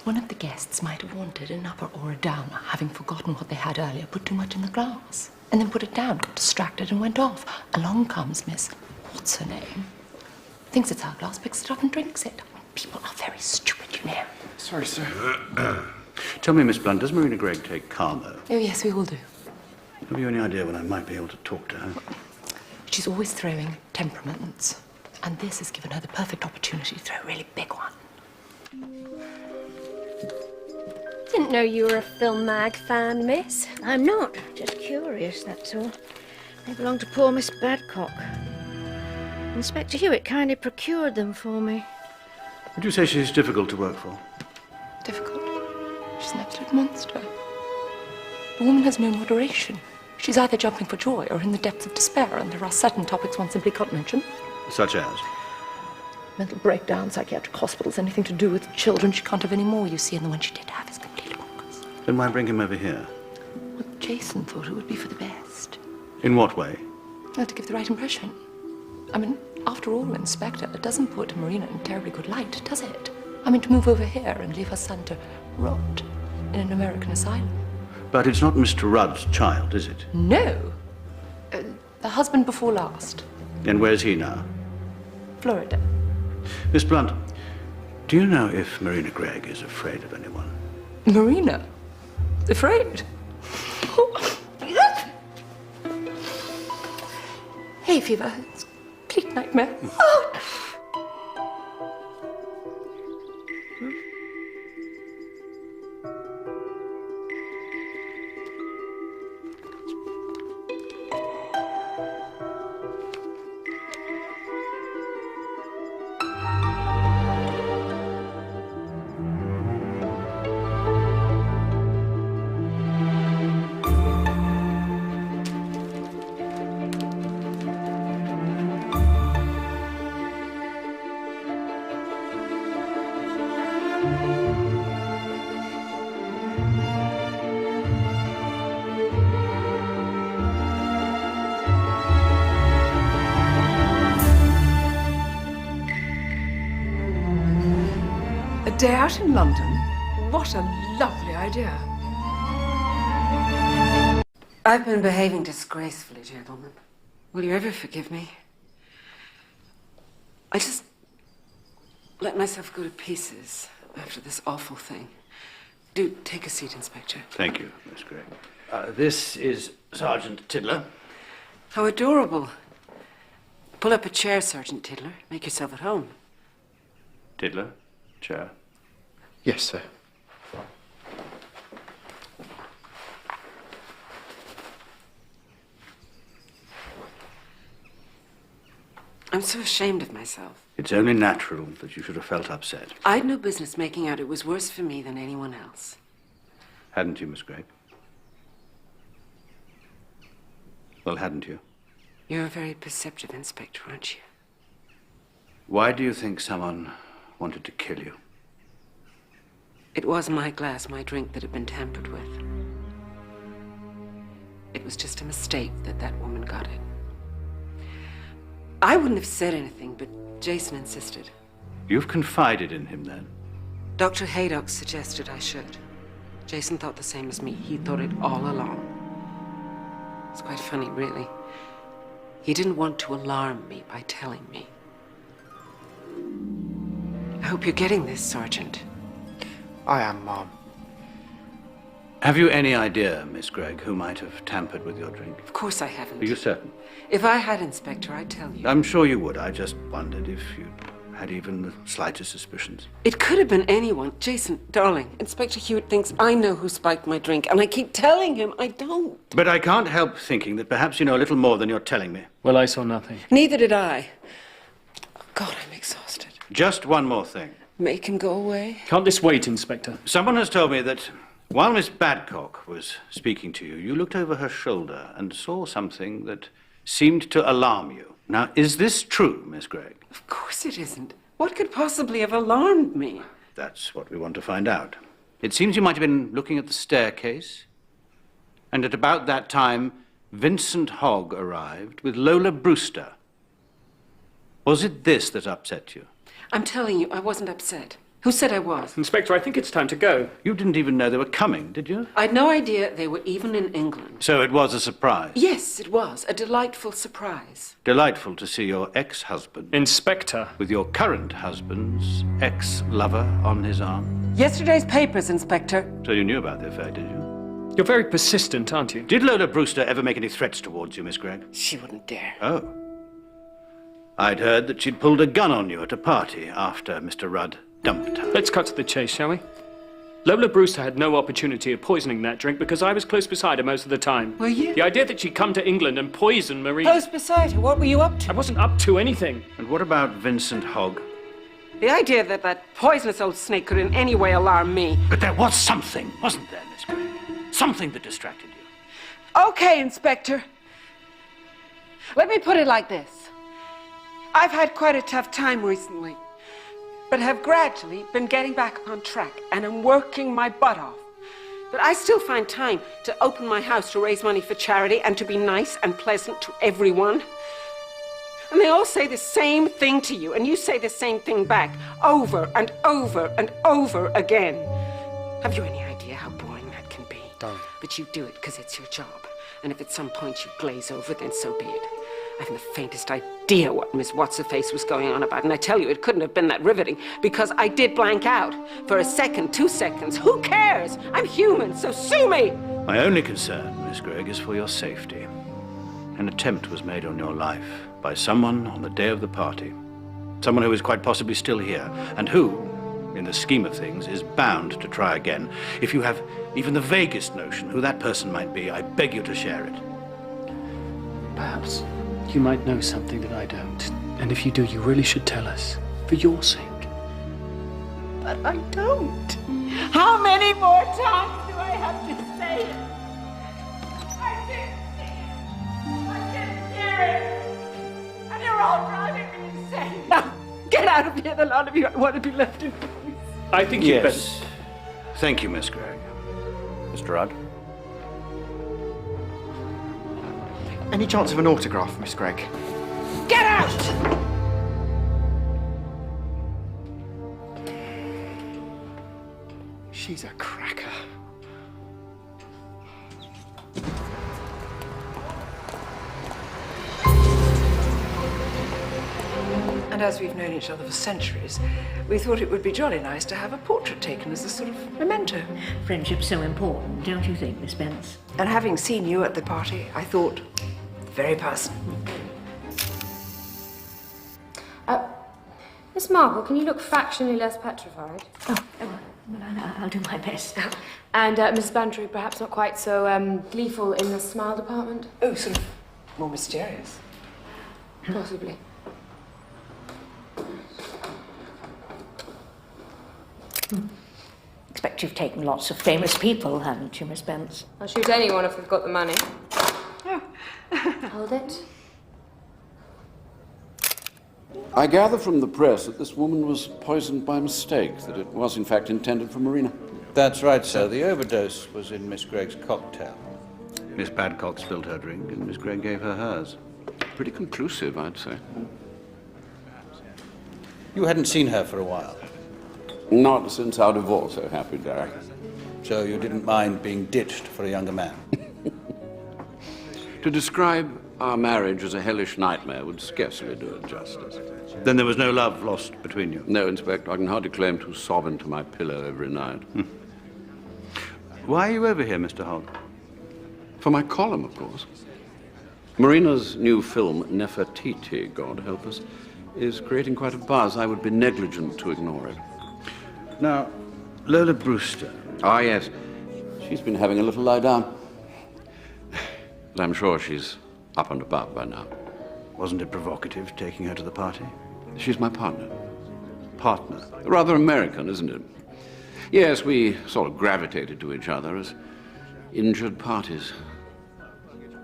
One of the guests might have wanted an upper or a downer, having forgotten what they had earlier, put too much in the glass, and then put it down, got distracted and went off. Along comes Miss, what's her name? Thinks it's our glass, picks it up and drinks it. People are very stupid, you know. Sorry, sir. Tell me, Miss Blunt, does Marina Gregg take Carmo? Oh, yes, we all do. Have you any idea when I might be able to talk to her? She's always throwing temperaments, and this has given her the perfect opportunity to throw a really big one. Didn't know you were a film mag fan, miss. I'm not. Just curious, that's all. They belong to poor Miss Badcock. Inspector Hewitt kindly procured them for me. Would you say she's difficult to work for? Difficult? She's an absolute monster. The woman has no moderation. She's either jumping for joy or in the depths of despair, and there are certain topics one simply can't mention. Such as? Mental breakdown, psychiatric hospitals, anything to do with children. She can't have any more, you see, and the one she did have is completely bonkers. Then why bring him over here? Well, Jason thought it would be for the best. In what way? Well, to give the right impression. I mean, after all, Inspector, it doesn't put Marina in terribly good light, does it? I mean, to move over here and leave her son to rot in an American asylum. But it's not Mr. Rudd's child, is it? No. The husband before last. And where's he now? Florida. Miss Blunt, do you know if Marina Gregg is afraid of anyone? Marina? Afraid? Hay fever. It's a complete nightmare. Oh. A day out in London? What a lovely idea. I've been behaving disgracefully, gentlemen. Will you ever forgive me? I just let myself go to pieces after this awful thing. Do take a seat, Inspector. Thank you, Miss Gregg. This is Sergeant Tiddler. How adorable. Pull up a chair, Sergeant Tiddler. Make yourself at home. Tiddler, chair. Yes, sir. I'm so ashamed of myself. It's only natural that you should have felt upset. I'd no business making out it was worse for me than anyone else. Hadn't you, Miss Gregg? Well, hadn't you? You're a very perceptive inspector, aren't you? Why do you think someone wanted to kill you? It was my glass, my drink, that had been tampered with. It was just a mistake that woman got it. I wouldn't have said anything, but Jason insisted. You've confided in him, then? Dr. Haydock suggested I should. Jason thought the same as me. He thought it all along. It's quite funny, really. He didn't want to alarm me by telling me. I hope you're getting this, Sergeant. I am, Mom. Have you any idea, Miss Gregg, who might have tampered with your drink? Of course I haven't. Are you certain? If I had, Inspector, I'd tell you. I'm sure you would. I just wondered if you had even the slightest suspicions. It could have been anyone. Jason, darling, Inspector Hewitt thinks I know who spiked my drink, and I keep telling him I don't. But I can't help thinking that perhaps you know a little more than you're telling me. Well, I saw nothing. Neither did I. God, I'm exhausted. Just one more thing. Make him go away? Can't this wait, Inspector? Someone has told me that while Miss Badcock was speaking to you, you looked over her shoulder and saw something that seemed to alarm you. Now, is this true, Miss Gregg? Of course it isn't. What could possibly have alarmed me? That's what we want to find out. It seems you might have been looking at the staircase, and at about that time, Vincent Hogg arrived with Lola Brewster. Was it this that upset you? I'm telling you, I wasn't upset. Who said I was? Inspector, I think it's time to go. You didn't even know they were coming, did you? I'd no idea they were even in England. So it was a surprise? Yes, it was. A delightful surprise. Delightful to see your ex-husband... Inspector. ...with your current husband's ex-lover on his arm. Yesterday's papers, Inspector. So you knew about the affair, did you? You're very persistent, aren't you? Did Lola Brewster ever make any threats towards you, Miss Gregg? She wouldn't dare. Oh. I'd heard that she'd pulled a gun on you at a party after Mr. Rudd dumped her. Let's cut to the chase, shall we? Lola Brewster had no opportunity of poisoning that drink because I was close beside her most of the time. Were you? The idea that she'd come to England and poison Marie... Close beside her? What were you up to? I wasn't up to anything. And what about Vincent Hogg? The idea that poisonous old snake could in any way alarm me. But there was something, wasn't there, Miss Gregg? Something that distracted you. Okay, Inspector. Let me put it like this. I've had quite a tough time recently, but have gradually been getting back on track, and I'm working my butt off. But I still find time to open my house to raise money for charity and to be nice and pleasant to everyone. And they all say the same thing to you, and you say the same thing back, over and over and over again. Have you any idea how boring that can be? Don't. But you do it because it's your job. And if at some point you glaze over, then so be it. I haven't the faintest idea what Miss What's-Her-Face was going on about, and I tell you, it couldn't have been that riveting, because I did blank out. For a second, 2 seconds, who cares? I'm human, so sue me! My only concern, Miss Gregg, is for your safety. An attempt was made on your life by someone on the day of the party. Someone who is quite possibly still here, and who, in the scheme of things, is bound to try again. If you have even the vaguest notion who that person might be, I beg you to share it. Perhaps you might know something that I don't. And if you do, you really should tell us. For your sake. But I don't. How many more times do I have to say it? I didn't see it. I didn't hear it. And you're all driving me insane. Now, get out of here, the lot of you. I want to be left in peace. I think you'd better... Thank you, Miss Gregg. Mr. Rudd? Any chance of an autograph, Miss Gregg? Get out! She's a cracker. And as we've known each other for centuries, we thought it would be jolly nice to have a portrait taken as a sort of memento. Friendship's so important, don't you think, Miss Spence? And having seen you at the party, I thought, very personal. Miss Marple, can you look fractionally less petrified? Well, I'll do my best. And Mrs. Bantry, perhaps not quite so gleeful in the smile department? Oh, sort of more mysterious. Possibly. Expect you've taken lots of famous people, haven't you, Miss Spence? I'll shoot anyone if we've got the money. Hold it. I gather from the press that this woman was poisoned by mistake, that it was in fact intended for Marina. That's right, sir. The overdose was in Miss Gregg's cocktail. Miss Badcock spilled her drink and Miss Gregg gave her hers. Pretty conclusive, I'd say. You hadn't seen her for a while? Not since our divorce, so happy, Derek. So you didn't mind being ditched for a younger man? To describe our marriage as a hellish nightmare would scarcely do it justice. Then there was no love lost between you? No, Inspector. I can hardly claim to sob into my pillow every night. Why are you over here, Mr. Hogg? For my column, of course. Marina's new film, Nefertiti, God help us, is creating quite a buzz. I would be negligent to ignore it. Now, Lola Brewster. Ah, yes. She's been having a little lie down. But I'm sure she's up and about by now. Wasn't it provocative taking her to the party? She's my partner. Partner? Rather American, isn't it? Yes, we sort of gravitated to each other as injured parties.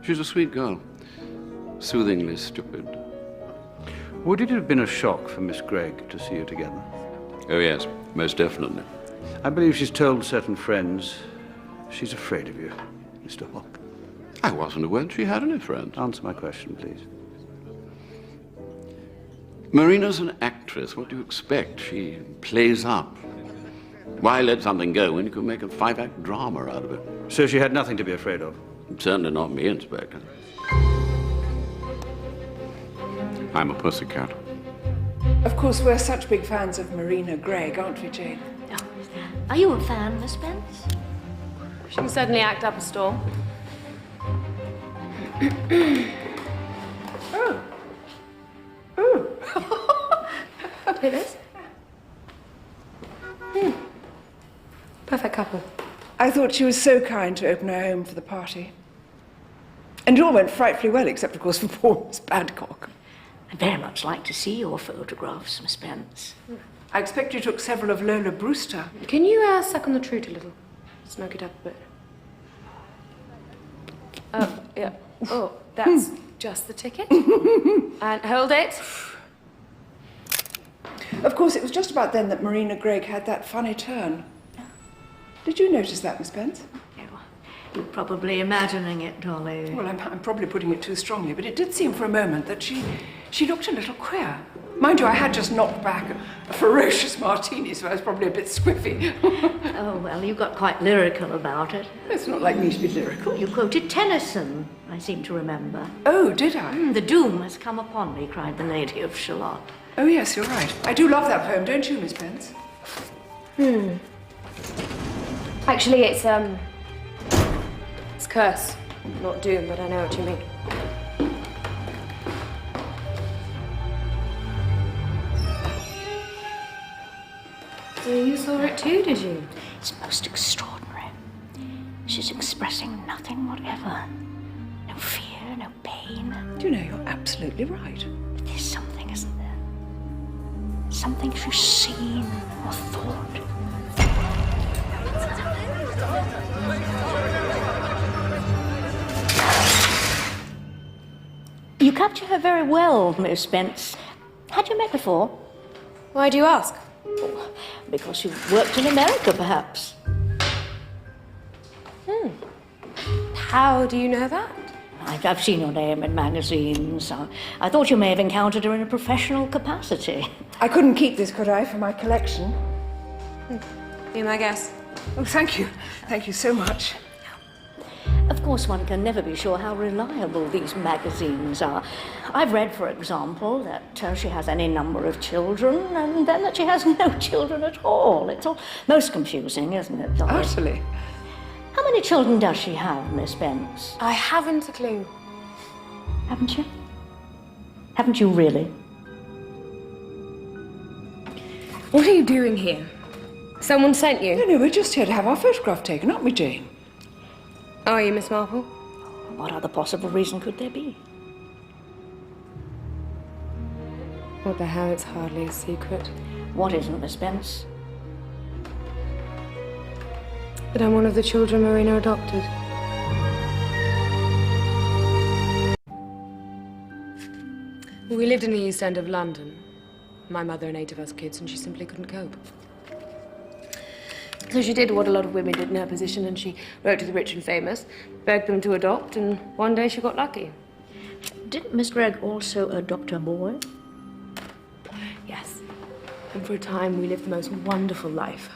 She's a sweet girl. Soothingly stupid. Would it have been a shock for Miss Gregg to see you together? Oh, yes, most definitely. I believe she's told certain friends she's afraid of you, Mr. Hogg. I wasn't aware she had any friends. Answer my question, please. Marina's an actress. What do you expect? She plays up. Why let something go when you can make a 5-act drama out of it? So she had nothing to be afraid of? Certainly not me, Inspector. I'm a pussycat. Of course, we're such big fans of Marina Gregg, aren't we, Jane? Are you a fan, Miss Spence? She can certainly act up a storm. Take this. Perfect couple. I thought she was so kind to open her home for the party. And it all went frightfully well, except, of course, for poor Miss Badcock. I'd very much like to see your photographs, Miss Spence. I expect you took several of Lola Brewster. Can you suck on the truth a little? Smoke it up a bit. Oh, yeah. Oh, that's just the ticket. And hold it. Of course, it was just about then that Marina Gregg had that funny turn. Did you notice that, Miss Spence? You're probably imagining it, Dolly. Well, I'm probably putting it too strongly, but it did seem for a moment that she looked a little queer. Mind you, I had just knocked back a ferocious martini, so I was probably a bit squiffy. Oh, well, you got quite lyrical about it. It's not like me to be lyrical. You quoted Tennyson, I seem to remember. Oh, did I? The doom has come upon me, cried the Lady of Shalott. Oh, yes, you're right. I do love that poem, don't you, Miss Spence? Actually, it's curse, not doom, but I know what you mean. So you saw it too, did you? It's most extraordinary. She's expressing nothing whatever. No fear, no pain. Do you know, you're absolutely right. But there's something, isn't there? Something she's seen or thought. You capture her very well, Miss Spence. Had you met before? Why do you ask? Oh, because you've worked in America, perhaps. How do you know that? I've seen your name in magazines. I thought you may have encountered her in a professional capacity. I couldn't keep this, could I, for my collection? Be my guess. Oh, thank you. Thank you so much. Of course, one can never be sure how reliable these magazines are. I've read, for example, that she has any number of children, and then that she has no children at all. It's all most confusing, isn't it, Dolly? Utterly. How many children does she have, Miss Spence? I haven't a clue. Haven't you? Haven't you really? What are you doing here? Someone sent you? No, we're just here to have our photograph taken, aren't we, Jane? Are you, Miss Marple? What other possible reason could there be? What the hell, it's hardly a secret. What isn't, Miss Spence? That I'm one of the children Marina adopted. We lived in the East End of London. My mother and 8 of us kids, and she simply couldn't cope. So she did what a lot of women did in her position, and she wrote to the rich and famous, begged them to adopt, and one day she got lucky. Didn't Miss Gregg also adopt a boy? Yes. And for a time, we lived the most wonderful life.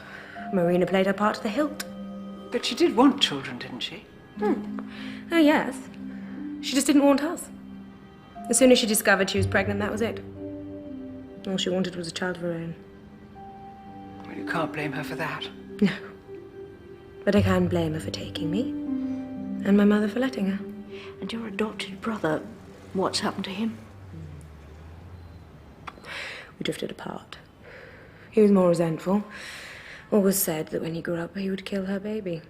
Marina played her part to the hilt. But she did want children, didn't she? Oh, yes. She just didn't want us. As soon as she discovered she was pregnant, that was it. All she wanted was a child of her own. Well, you can't blame her for that. No. But I can blame her for taking me. And my mother for letting her. And your adopted brother, what's happened to him? We drifted apart. He was more resentful. Always said that when he grew up, he would kill her baby.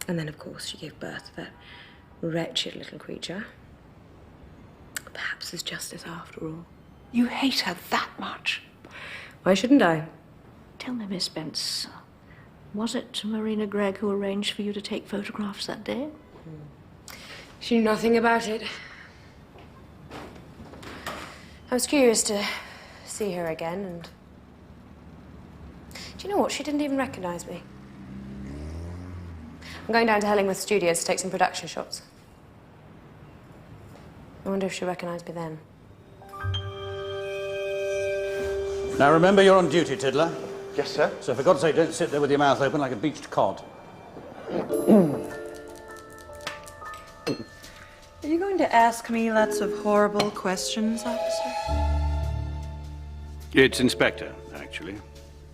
And then, of course, she gave birth to that wretched little creature. Perhaps there's justice after all. You hate her that much? Why shouldn't I? Tell me, Miss Spence, was it Marina Gregg who arranged for you to take photographs that day? She knew nothing about it. I was curious to see her again, and... Do you know what? She didn't even recognize me. I'm going down to Hellingworth Studios to take some production shots. I wonder if she'll recognize me then. Now remember, you're on duty, Tiddler. Yes, sir. So for God's sake, don't sit there with your mouth open like a beached cod. Are you going to ask me lots of horrible questions, officer? It's Inspector, actually.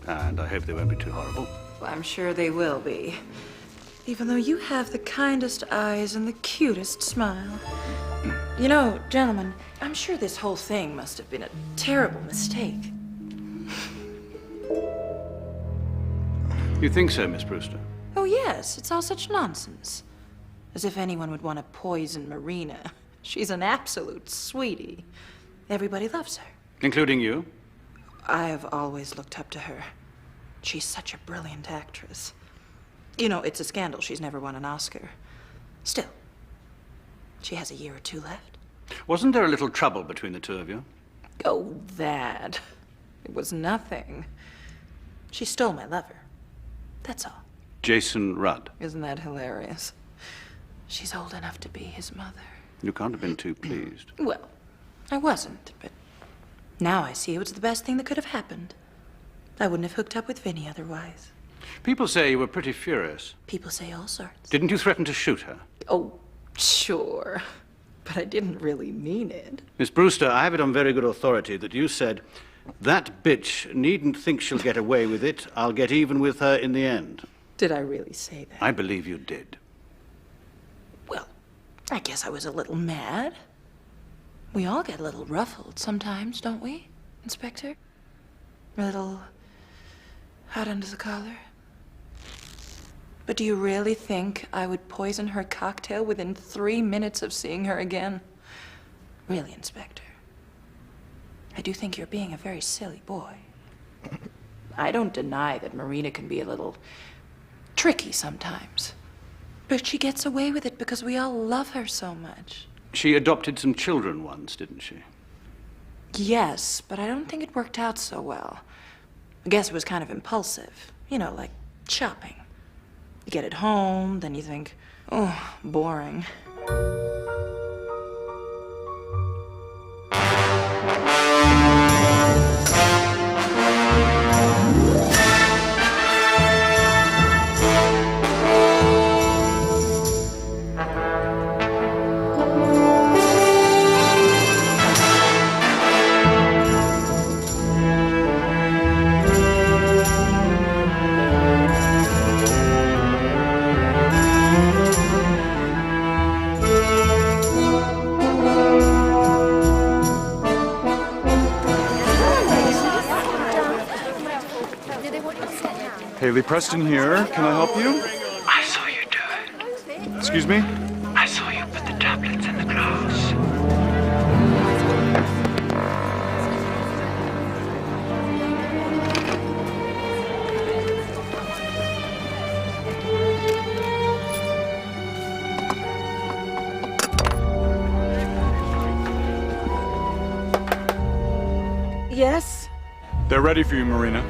And I hope they won't be too horrible. Well, I'm sure they will be. Even though you have the kindest eyes and the cutest smile. You know, gentlemen, I'm sure this whole thing must have been a terrible mistake. You think so, Miss Brewster? Oh, yes, it's all such nonsense. As if anyone would want to poison Marina. She's an absolute sweetie. Everybody loves her. Including you? I've always looked up to her. She's such a brilliant actress. You know, it's a scandal she's never won an Oscar. Still, she has a year or 2 left. Wasn't there a little trouble between the two of you? Oh, that. It was nothing. She stole my lover. That's all. Jason Rudd. Isn't that hilarious? She's old enough to be his mother. You can't have been too pleased. Well, I wasn't, but now I see it was the best thing that could have happened. I wouldn't have hooked up with Vinny otherwise. People say you were pretty furious. People say all sorts. Didn't you threaten to shoot her? Oh, sure. But I didn't really mean it. Miss Brewster, I have it on very good authority that you said, "That bitch needn't think she'll get away with it. I'll get even with her in the end." Did I really say that? I believe you did. Well, I guess I was a little mad. We all get a little ruffled sometimes, don't we, Inspector? A little hot under the collar. But do you really think I would poison her cocktail within 3 minutes of seeing her again? Really, Inspector? I do think you're being a very silly boy. I don't deny that Marina can be a little tricky sometimes. But she gets away with it because we all love her so much. She adopted some children once, didn't she? Yes, but I don't think it worked out so well. I guess it was kind of impulsive. You know, like shopping. You get it home, then you think, oh, boring. Do they want you to sit down? Haley Preston here. Can I help you? I saw you do it. Excuse me? I saw you put the tablets in the glass. Yes? They're ready for you, Marina.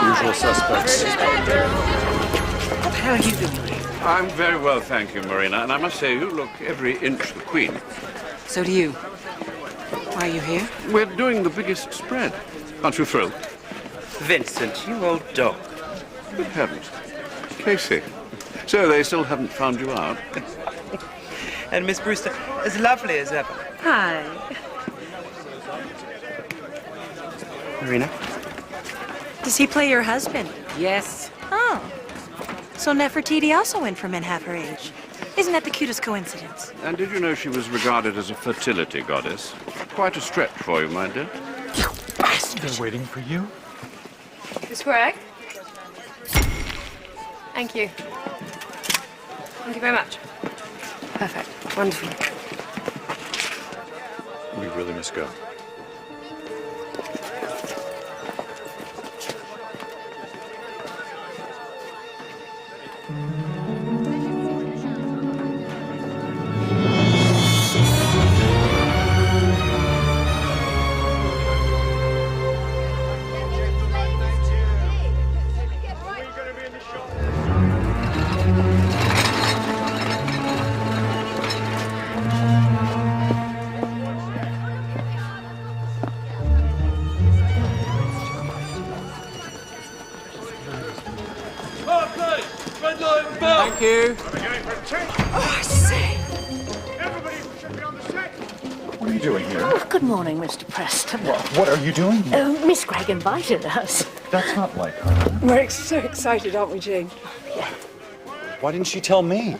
Usual suspects. What the hell are you doing? I'm very well, thank you, Marina. And I must say, you look every inch the queen. So do you. Why are you here? We're doing the biggest spread. Aren't you thrilled? Vincent, you old dog. Good heavens. Casey. So they still haven't found you out? And Miss Brewster, as lovely as ever. Hi. Marina? Does he play your husband? Yes. Oh. So Nefertiti also went for men half her age. Isn't that the cutest coincidence? And did you know she was regarded as a fertility goddess? Quite a stretch for you, my dear. They're waiting for you. Miss Gregg? Thank you. Thank you very much. Perfect. Wonderful. We really must go. Thank you. Oh, I say. What are you doing here? Oh, good morning, Mr. Preston. What are you doing here? Miss Gregg invited us. That's not like her. We're so excited, aren't we, Jane? Why didn't she tell me?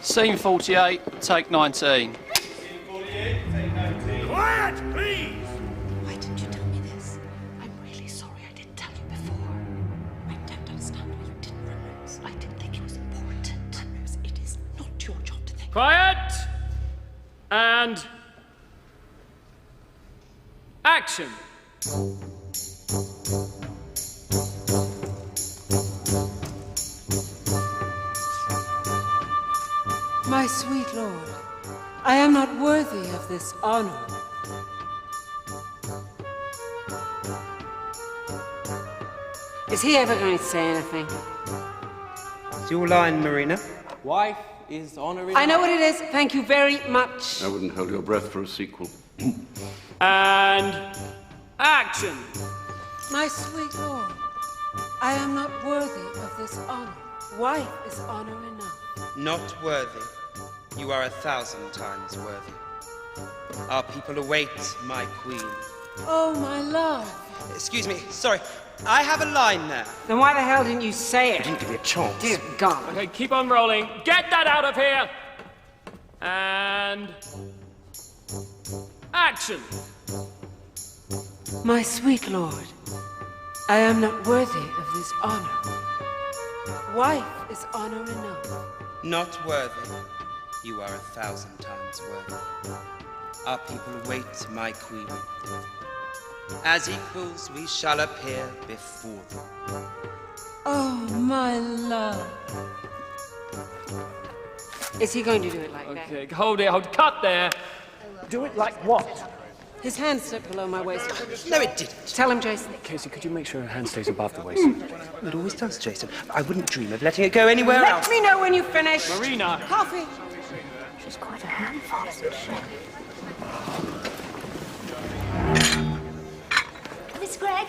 Scene 48, take 19. Quiet, please! Why didn't you tell me this? I'm really sorry I didn't tell you before. I don't understand why you didn't, Rose. I didn't think it was important. Rose, it is not your job to think. Quiet! And... action! My sweet lord, I am not worthy of this honor. Is he ever going to say anything? It's your line, Marina. Wife is honoring... I know what it is. Thank you very much. I wouldn't hold your breath for a sequel. And... action! My sweet lord, I am not worthy of this honor. Wife is honor enough. Not worthy. You are 1,000 times worthy. Our people await my queen. Oh, my love. Excuse me, sorry. I have a line there. Then why the hell didn't you say it? You didn't give me a chance. Dear God. Okay, keep on rolling. Get that out of here! And... action! My sweet lord, I am not worthy of this honor. Wife is honor enough. Not worthy. You are 1,000 times worthy. Our people await my queen. As equals we shall appear before them. Oh, my love. Is he going to do it like that? Okay, hold it, cut there. Do it like what? His hand slipped below my waist. No, it didn't. Tell him, Jason. Casey, could you make sure her hand stays above the waist? It always does, Jason. I wouldn't dream of letting it go anywhere else. Let me know when you finish. Marina. Coffee. She's quite a handful, isn't she? Miss Gregg?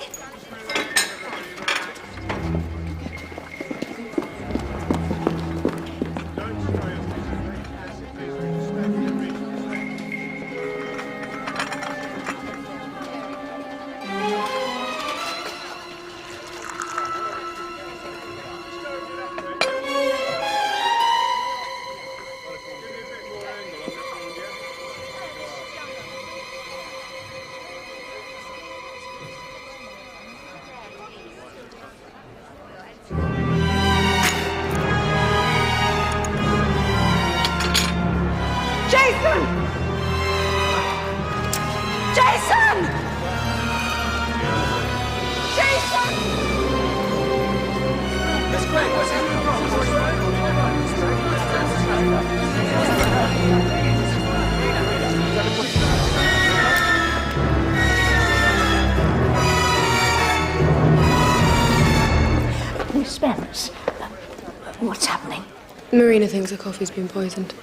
What's happening? Marina thinks her coffee's been poisoned.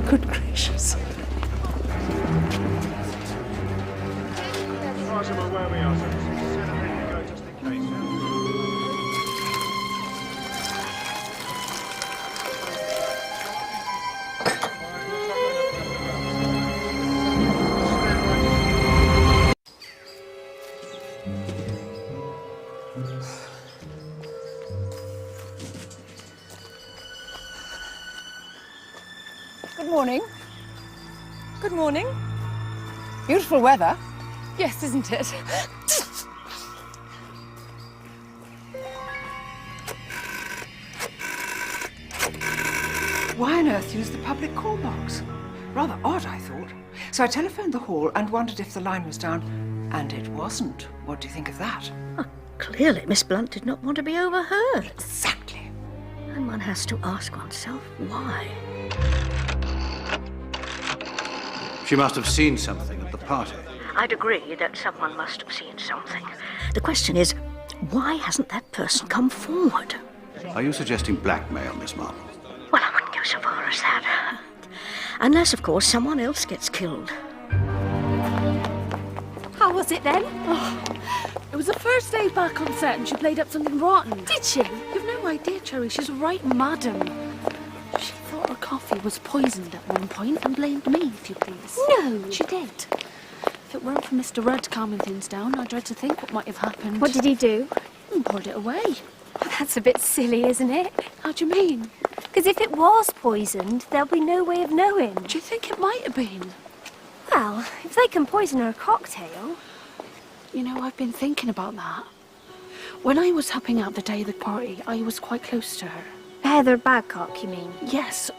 Good gracious. Good morning. Good morning. Beautiful weather. Yes, isn't it? Why on earth use the public call box? Rather odd, I thought. So I telephoned the hall and wondered if the line was down, and it wasn't. What do you think of that? Clearly, Miss Blunt did not want to be overheard. Exactly. And one has to ask oneself why. She must have seen something at the party. I'd agree that someone must have seen something. The question is, why hasn't that person come forward? Are you suggesting blackmail, Miss Marple? Well, I wouldn't go so far as that. Unless, of course, someone else gets killed. How was it then? Oh, it was the first day back on set and she played up something rotten. Did she? You've no idea, Cherry. She's right madam. She thought her coffee was poisoned at one point and blamed me, if you please. No. She did. If it weren't for Mr. Rudd calming things down, I dread to think what might have happened. What did he do? Poured it away. Well, that's a bit silly, isn't it? How do you mean? Because if it was poisoned, there'll be no way of knowing. Do you think it might have been? Well, if they can poison her cocktail... You know, I've been thinking about that. When I was helping out the day of the party, I was quite close to her. Heather Badcock, you mean? Yes.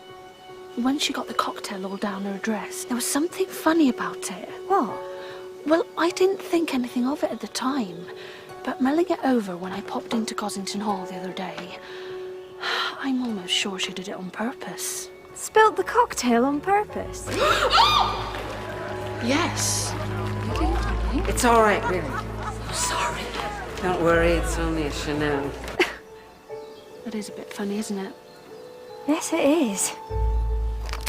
When she got the cocktail all down her dress, there was something funny about it. What? Well, I didn't think anything of it at the time, but mulling it over when I popped into Cossington Hall the other day, I'm almost sure she did it on purpose. Spilt the cocktail on purpose? Yes. Darling? It's all right, really. I'm sorry. Don't worry, it's only a Chanel. That is a bit funny, isn't it? Yes, it is.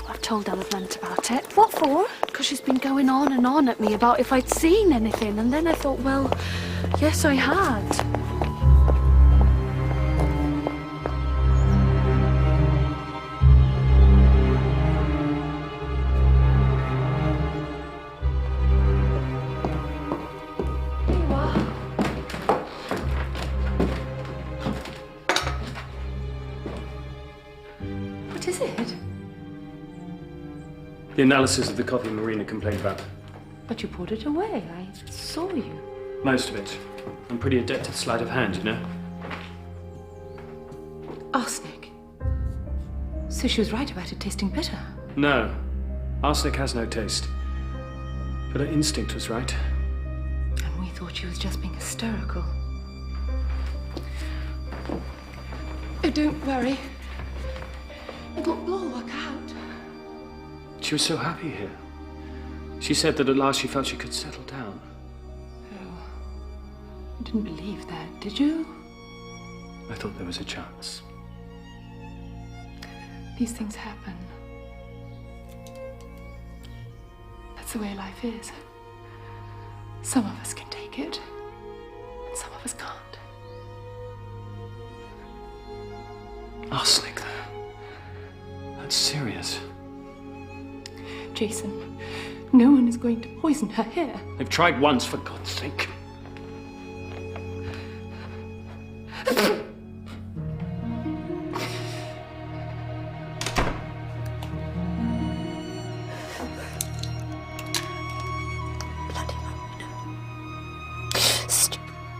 I've told Ella Blunt about it. What for? Because she's been going on and on at me about if I'd seen anything, and then I thought, well, yes, I had. What is it? The analysis of the coffee Marina complained about. But you poured it away. I saw you. Most of it. I'm pretty adept at sleight of hand, you know. Arsenic. So she was right about it tasting bitter. No. Arsenic has no taste. But her instinct was right. And we thought she was just being hysterical. Oh, don't worry. It'll all work out. She was so happy here. She said that at last she felt she could settle down. Oh, you didn't believe that, did you? I thought there was a chance. These things happen. That's the way life is. Some of us can take it, and some of us can't. Arsenic, though. That's serious. Jason, no one is going to poison her hair. They've tried once, for God's sake.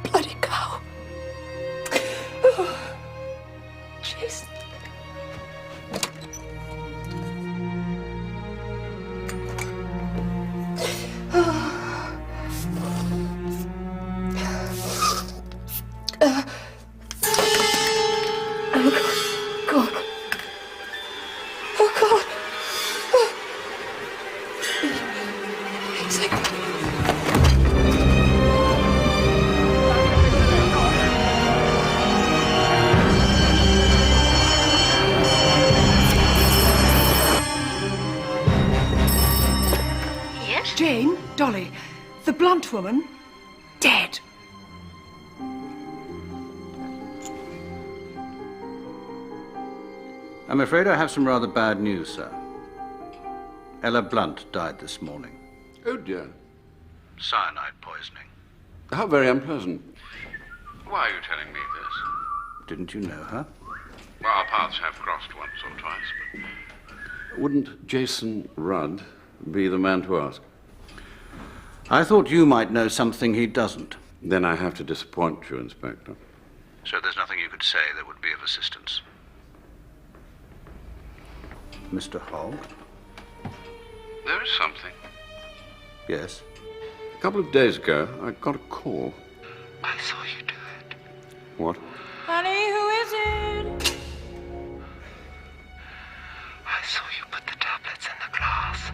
Bloody cow. Jason. Golly, the blunt woman, dead. I'm afraid I have some rather bad news, sir. Ella Blunt died this morning. Oh, dear. Cyanide poisoning. How very unpleasant. Why are you telling me this? Didn't you know her? Well, our paths have crossed once or twice, but... Wouldn't Jason Rudd be the man to ask? I thought you might know something he doesn't. Then I have to disappoint you, Inspector. So there's nothing you could say that would be of assistance. Mr. Hogg? There is something. Yes? A couple of days ago, I got a call. I saw you do it. What? Honey, who is it? I saw you put the tablets in the glass.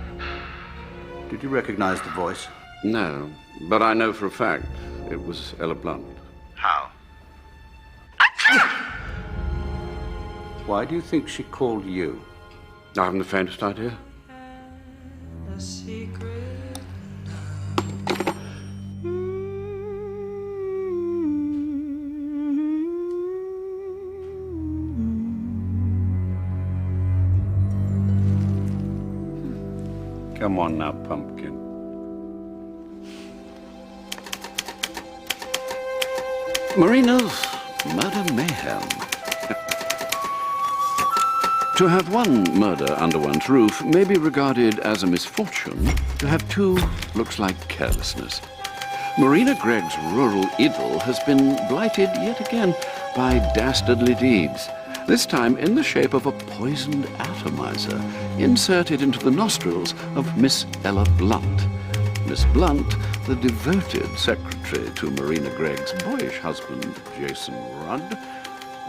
Did you recognize the voice? No, but I know for a fact it was Ella Blunt. How? Why do you think she called you? I haven't the faintest idea. Come on now, pumpkin. Marina's murder mayhem. To have one murder under one's roof may be regarded as a misfortune. To have two looks like carelessness. Marina Gregg's rural idyll has been blighted yet again by dastardly deeds, this time in the shape of a poisoned atomizer inserted into the nostrils of Miss Ella Blunt. Miss Blunt, the devoted secretary to Marina Gregg's boyish husband, Jason Rudd,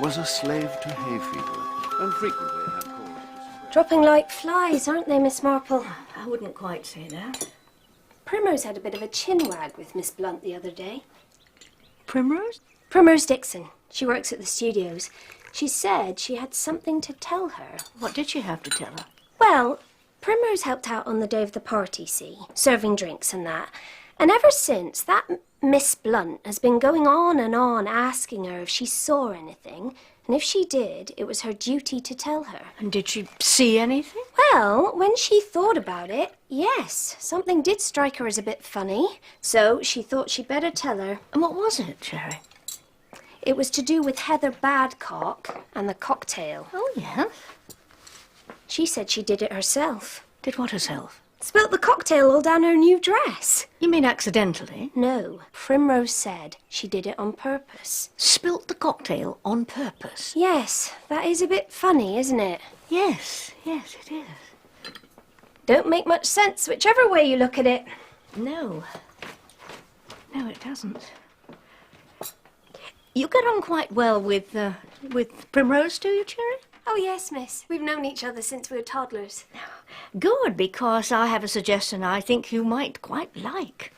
was a slave to hay fever and frequently had cause. Dropping like flies, aren't they, Miss Marple? I wouldn't quite say that. Primrose had a bit of a chinwag with Miss Blunt the other day. Primrose? Primrose Dixon. She works at the studios. She said she had something to tell her. What did she have to tell her? Well, Primrose helped out on the day of the party, see, serving drinks and that. And ever since, that Miss Blunt has been going on and on asking her if she saw anything. And if she did, it was her duty to tell her. And did she see anything? Well, when she thought about it, yes, something did strike her as a bit funny. So she thought she'd better tell her. And what was it, Sherry? It was to do with Heather Badcock and the cocktail. Oh, yeah? She said she did it herself. Did what herself? Spilt the cocktail all down her new dress. You mean accidentally? No, Primrose said she did it on purpose. Spilt the cocktail on purpose? Yes, that is a bit funny, isn't it? Yes, yes, it is. Don't make much sense whichever way you look at it. No. No, it doesn't. You get on quite well with Primrose, do you, Cherry? Oh, yes, miss. We've known each other since we were toddlers. Good, because I have a suggestion I think you might quite like.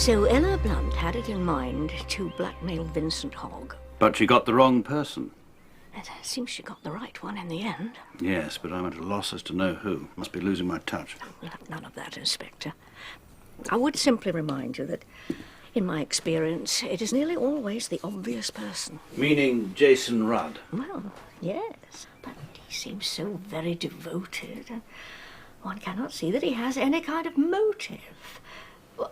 So Ella Blunt had it in mind to blackmail Vincent Hogg. But she got the wrong person. It seems she got the right one in the end. Yes, but I'm at a loss as to know who. Must be losing my touch. We'll have none of that, Inspector. I would simply remind you that, in my experience, it is nearly always the obvious person. Meaning Jason Rudd? Well, yes, but he seems so very devoted, and one cannot see that he has any kind of motive.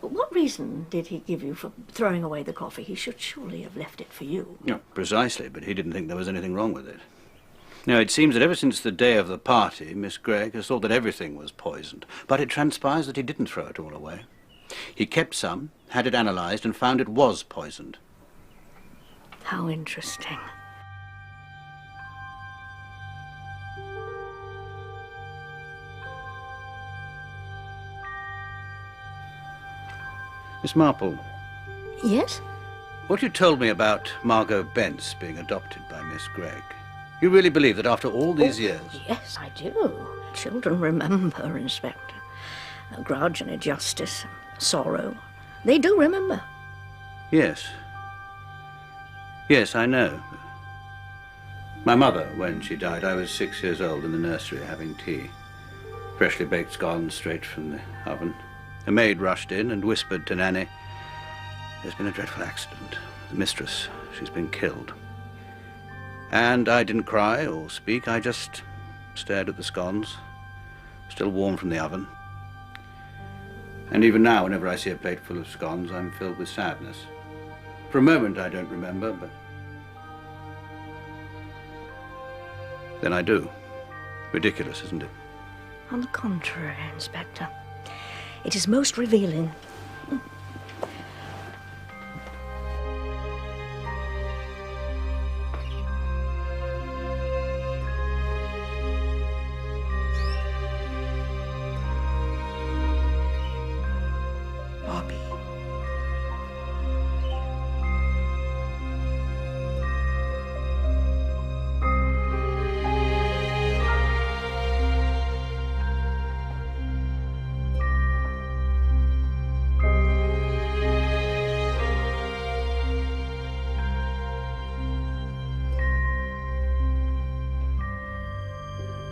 What reason did he give you for throwing away the coffee? He should surely have left it for you. Yeah, precisely, but he didn't think there was anything wrong with it. Now, it seems that ever since the day of the party, Miss Gregg has thought that everything was poisoned, but it transpires that he didn't throw it all away. He kept some, had it analysed, and found it was poisoned. How interesting. Miss Marple. Yes? What you told me about Margot Bence being adopted by Miss Gregg, you really believe that after all these years? Yes, I do. Children remember, Inspector. A grudge and injustice, sorrow. They do remember. Yes. Yes, I know. My mother, when she died, I was 6 years old in the nursery having tea. Freshly baked scones straight from the oven. A maid rushed in and whispered to Nanny, "There's been a dreadful accident. The mistress, she's been killed." And I didn't cry or speak. I just stared at the scones, still warm from the oven. And even now, whenever I see a plate full of scones, I'm filled with sadness. For a moment, I don't remember, but then I do. Ridiculous, isn't it? On the contrary, Inspector. It is most revealing. Bobby.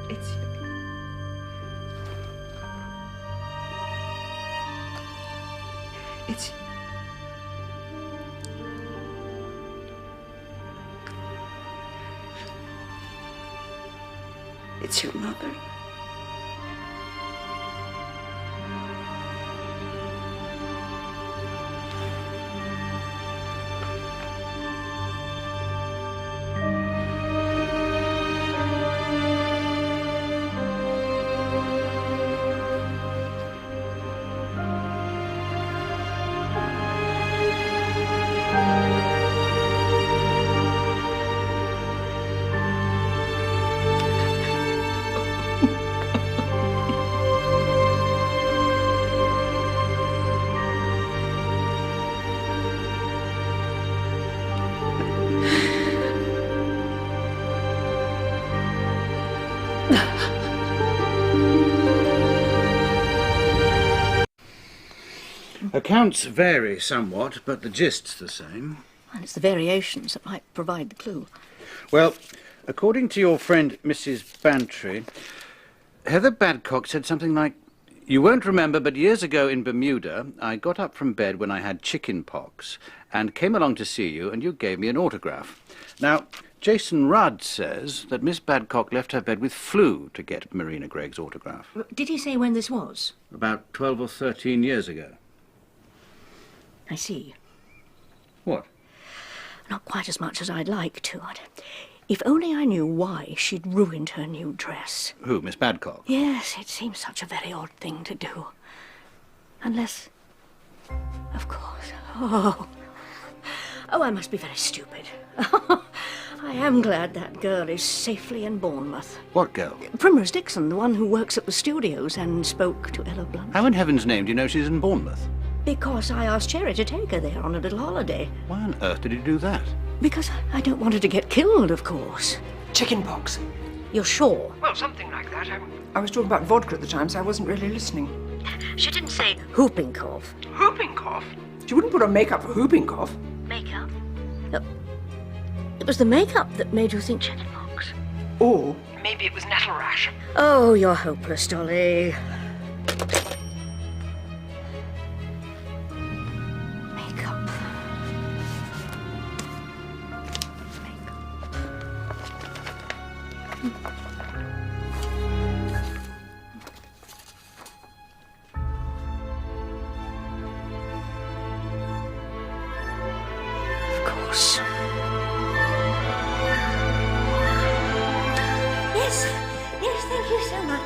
It's you. It's It's your mother. Accounts vary somewhat, but the gist's the same. And it's the variations that might provide the clue. Well, according to your friend Mrs. Bantry, Heather Badcock said something like, "You won't remember, but years ago in Bermuda, I got up from bed when I had chicken pox and came along to see you, and you gave me an autograph." Now, Jason Rudd says that Miss Badcock left her bed with flu to get Marina Gregg's autograph. Did he say when this was? About 12 or 13 years ago. I see. What? Not quite as much as I'd like to. If only I knew why she'd ruined her new dress. Who, Miss Badcock? Yes, it seems such a very odd thing to do. Unless... Of course. Oh, I must be very stupid. I am glad that girl is safely in Bournemouth. What girl? Primrose Dixon, the one who works at the studios and spoke to Ella Blunt. How in heaven's name do you know she's in Bournemouth? Because I asked Cherry to take her there on a little holiday. Why on earth did he do that? Because I don't want her to get killed, of course. Chicken pox. You're sure? Well, something like that. I was talking about vodka at the time, so I wasn't really listening. She didn't say whooping cough. Whooping cough? She wouldn't put on makeup for whooping cough. Makeup? It was the makeup that made you think chickenpox. Or maybe it was nettle rash. Oh, you're hopeless, Dolly. Makeup. Of course. Yes, thank you so much.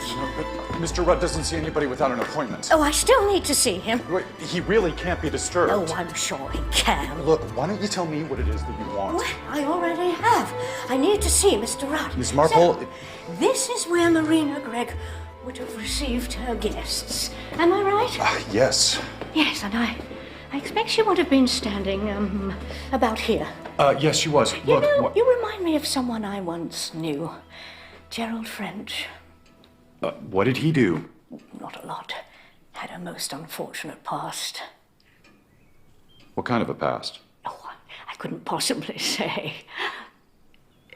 Mr. Rudd doesn't see anybody without an appointment. Oh, I still need to see him. Wait, he really can't be disturbed. Oh, I'm sure he can. Look, why don't you tell me what it is that you want? Well, I already have. I need to see Mr. Rudd. Miss Marple... So, this is where Marina Gregg would have received her guests. Am I right? Yes. Yes, and I expect she would have been standing, about here. Yes, she was. You know, you remind me of someone I once knew. Gerald French. What did he do? Not a lot. Had a most unfortunate past. What kind of a past? Oh, I couldn't possibly say.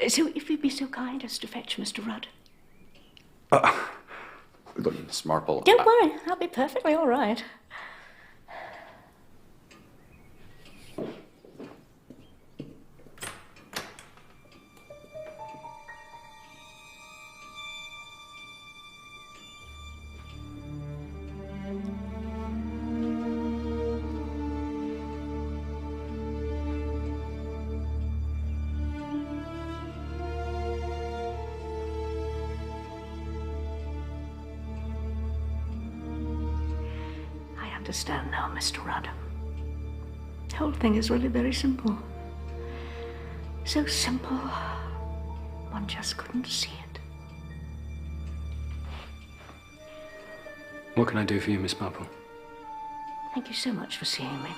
So if you'd be so kind as to fetch Mr. Rudd. Look, Miss Marple... Don't worry, I'll be perfectly all right. I understand now, Mr. Rudd. The whole thing is really very simple. So simple, one just couldn't see it. What can I do for you, Miss Marple? Thank you so much for seeing me.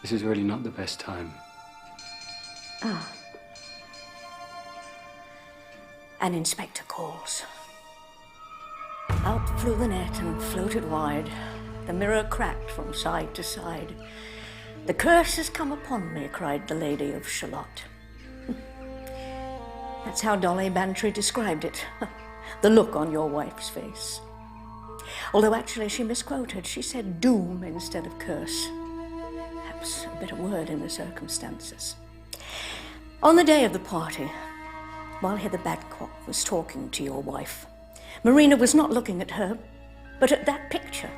This is really not the best time. Ah. An inspector calls. Out flew the net and floated wide. The mirror cracked from side to side. The curse has come upon me, cried the Lady of Shalott. That's how Dolly Bantry described it. The look on your wife's face. Although actually she misquoted. She said doom instead of curse. Perhaps a better word in the circumstances. On the day of the party, while Heather Badcock was talking to your wife, Marina was not looking at her, but at that picture.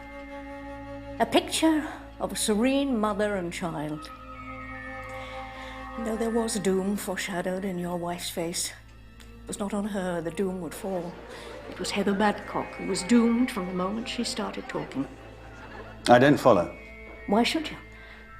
A picture of a serene mother and child. And though there was doom foreshadowed in your wife's face, it was not on her the doom would fall. It was Heather Badcock who was doomed from the moment she started talking. I don't follow. Why should you?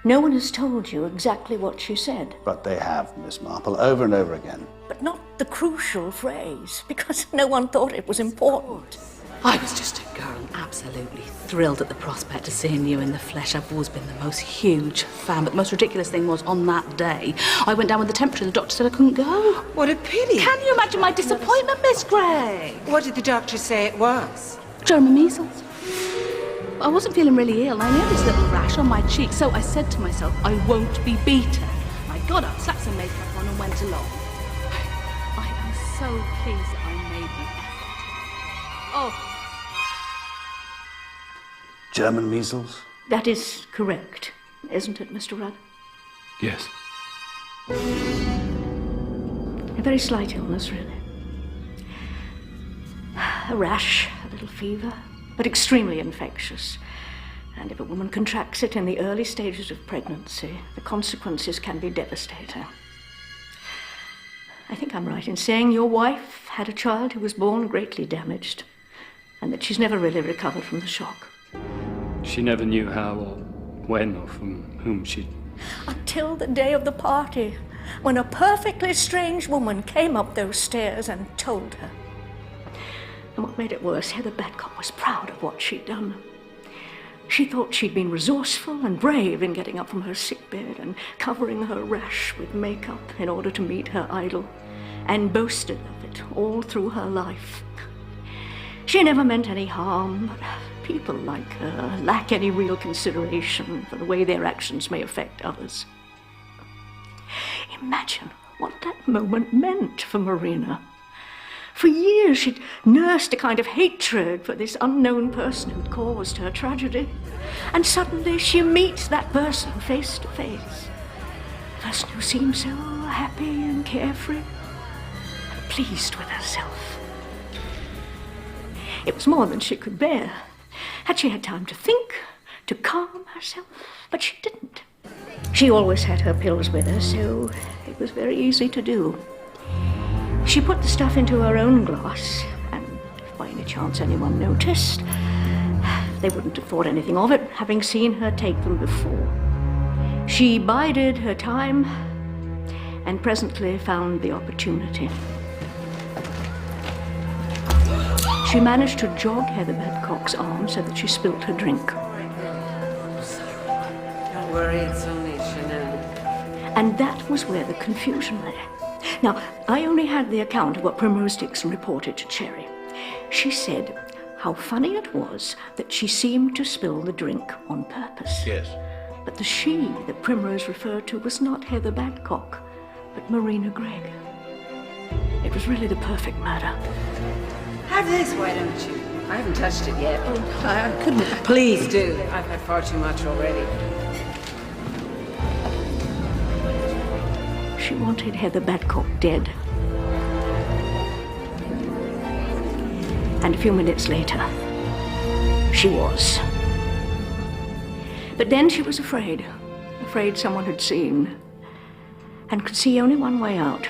No one has told you exactly what she said. But they have, Miss Marple, over and over again. But not the crucial phrase, because no one thought it was important. I was just a girl absolutely thrilled at the prospect of seeing you in the flesh. I've always been the most huge fan, but the most ridiculous thing was on that day, I went down with the temperature and the doctor said I couldn't go. What a pity. Can you imagine my disappointment, Miss Gray? What did the doctor say it was? German measles. I wasn't feeling really ill, and I knew this little rash on my cheek, so I said to myself, I won't be beaten. I got up, slapped some makeup on and went along. I am so pleased that I made the effort. Oh. German measles? That is correct, isn't it, Mr. Rudd? Yes. A very slight illness, really. A rash, a little fever, but extremely infectious. And if a woman contracts it in the early stages of pregnancy, the consequences can be devastating. I think I'm right in saying your wife had a child who was born greatly damaged, and that she's never really recovered from the shock. She never knew how or when or from whom she'd... Until the day of the party, when a perfectly strange woman came up those stairs and told her. And what made it worse, Heather Badcock was proud of what she'd done. She thought she'd been resourceful and brave in getting up from her sickbed and covering her rash with makeup in order to meet her idol, and boasted of it all through her life. She never meant any harm, but people like her lack any real consideration for the way their actions may affect others. Imagine what that moment meant for Marina. For years she'd nursed a kind of hatred for this unknown person who'd caused her tragedy. And suddenly she meets that person face to face. A person who seemed so happy and carefree and pleased with herself. It was more than she could bear. Had she had time to think, to calm herself? But she didn't. She always had her pills with her, so it was very easy to do. She put the stuff into her own glass, and if by any chance anyone noticed, they wouldn't have thought anything of it, having seen her take them before. She bided her time, and presently found the opportunity. She managed to jog Heather Badcock's arm so that she spilt her drink. Don't worry, it's only Chanel. And that was where the confusion lay. Now, I only had the account of what Primrose Dixon reported to Cherry. She said how funny it was that she seemed to spill the drink on purpose. Yes. But the she that Primrose referred to was not Heather Badcock, but Marina Gregg. It was really the perfect murder. Have this, why don't you? I haven't touched it yet. Oh, I couldn't. Please do. I've had far too much already. She wanted Heather Badcock dead. And a few minutes later, she was. But then she was afraid someone had seen, and could see only one way out,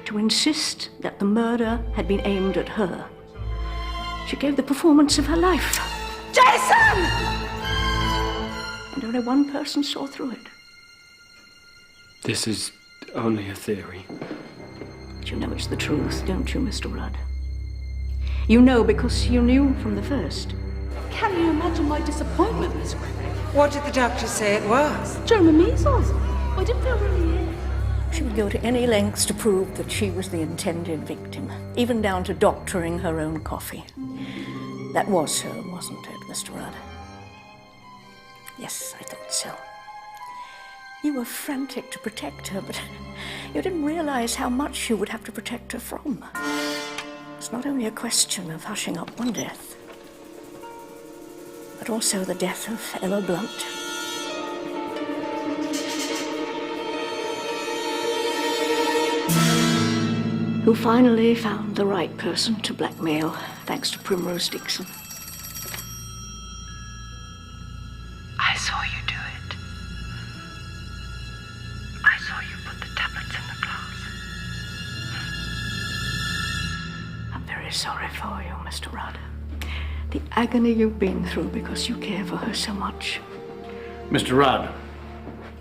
to insist that the murder had been aimed at her. She gave the performance of her life. Jason! And only one person saw through it. This is only a theory. But you know it's the truth, don't you, Mr. Rudd? You know because you knew from the first. Can you imagine my disappointment, Miss Gregg? What did the doctor say it was? German measles. I didn't feel really ill. She would go to any lengths to prove that she was the intended victim, even down to doctoring her own coffee. That was so, wasn't it, Mr. Rudd? Yes, I thought so. You were frantic to protect her, but you didn't realize how much you would have to protect her from. It's not only a question of hushing up one death, but also the death of Ella Blunt. Who finally found the right person to blackmail, thanks to Primrose Dixon. I saw you do it. I saw you put the tablets in the glass. I'm very sorry for you, Mr. Rudd. The agony you've been through because you care for her so much. Mr. Rudd,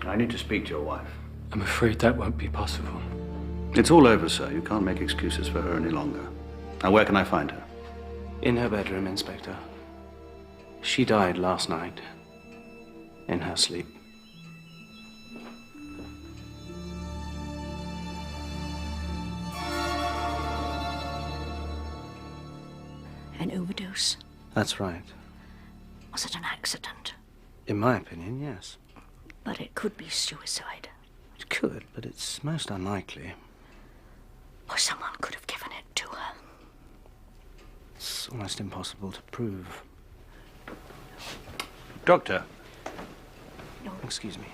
I need to speak to your wife. I'm afraid that won't be possible. It's all over, sir. You can't make excuses for her any longer. Now, where can I find her? In her bedroom, Inspector. She died last night. In her sleep. An overdose? That's right. Was it an accident? In my opinion, yes. But it could be suicide. It could, but it's most unlikely. Or someone could have given it to her. It's almost impossible to prove. Doctor. No. Excuse me.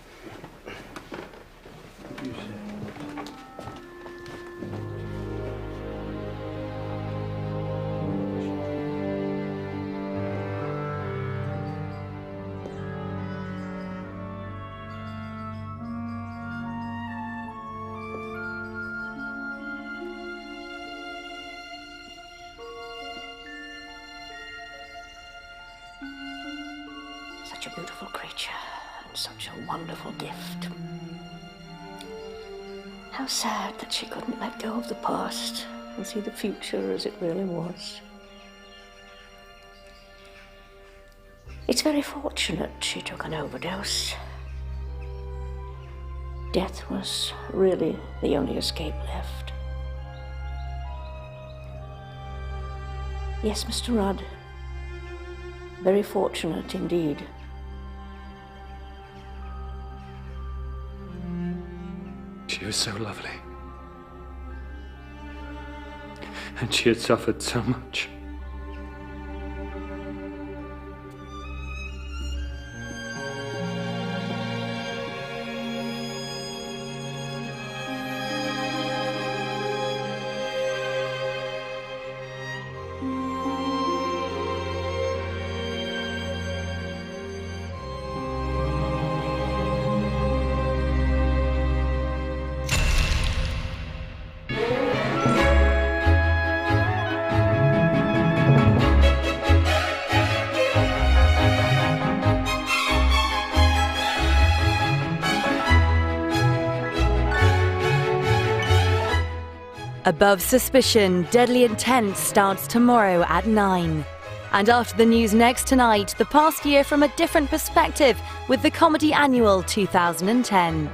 Such a beautiful creature, and such a wonderful gift. How sad that she couldn't let go of the past and see the future as it really was. It's very fortunate she took an overdose. Death was really the only escape left. Yes, Mr. Rudd, Very fortunate indeed. She was so lovely. And she had suffered so much. Above Suspicion, Deadly Intent starts tomorrow at 9. And after the news next tonight, the past year from a different perspective with the Comedy Annual 2010.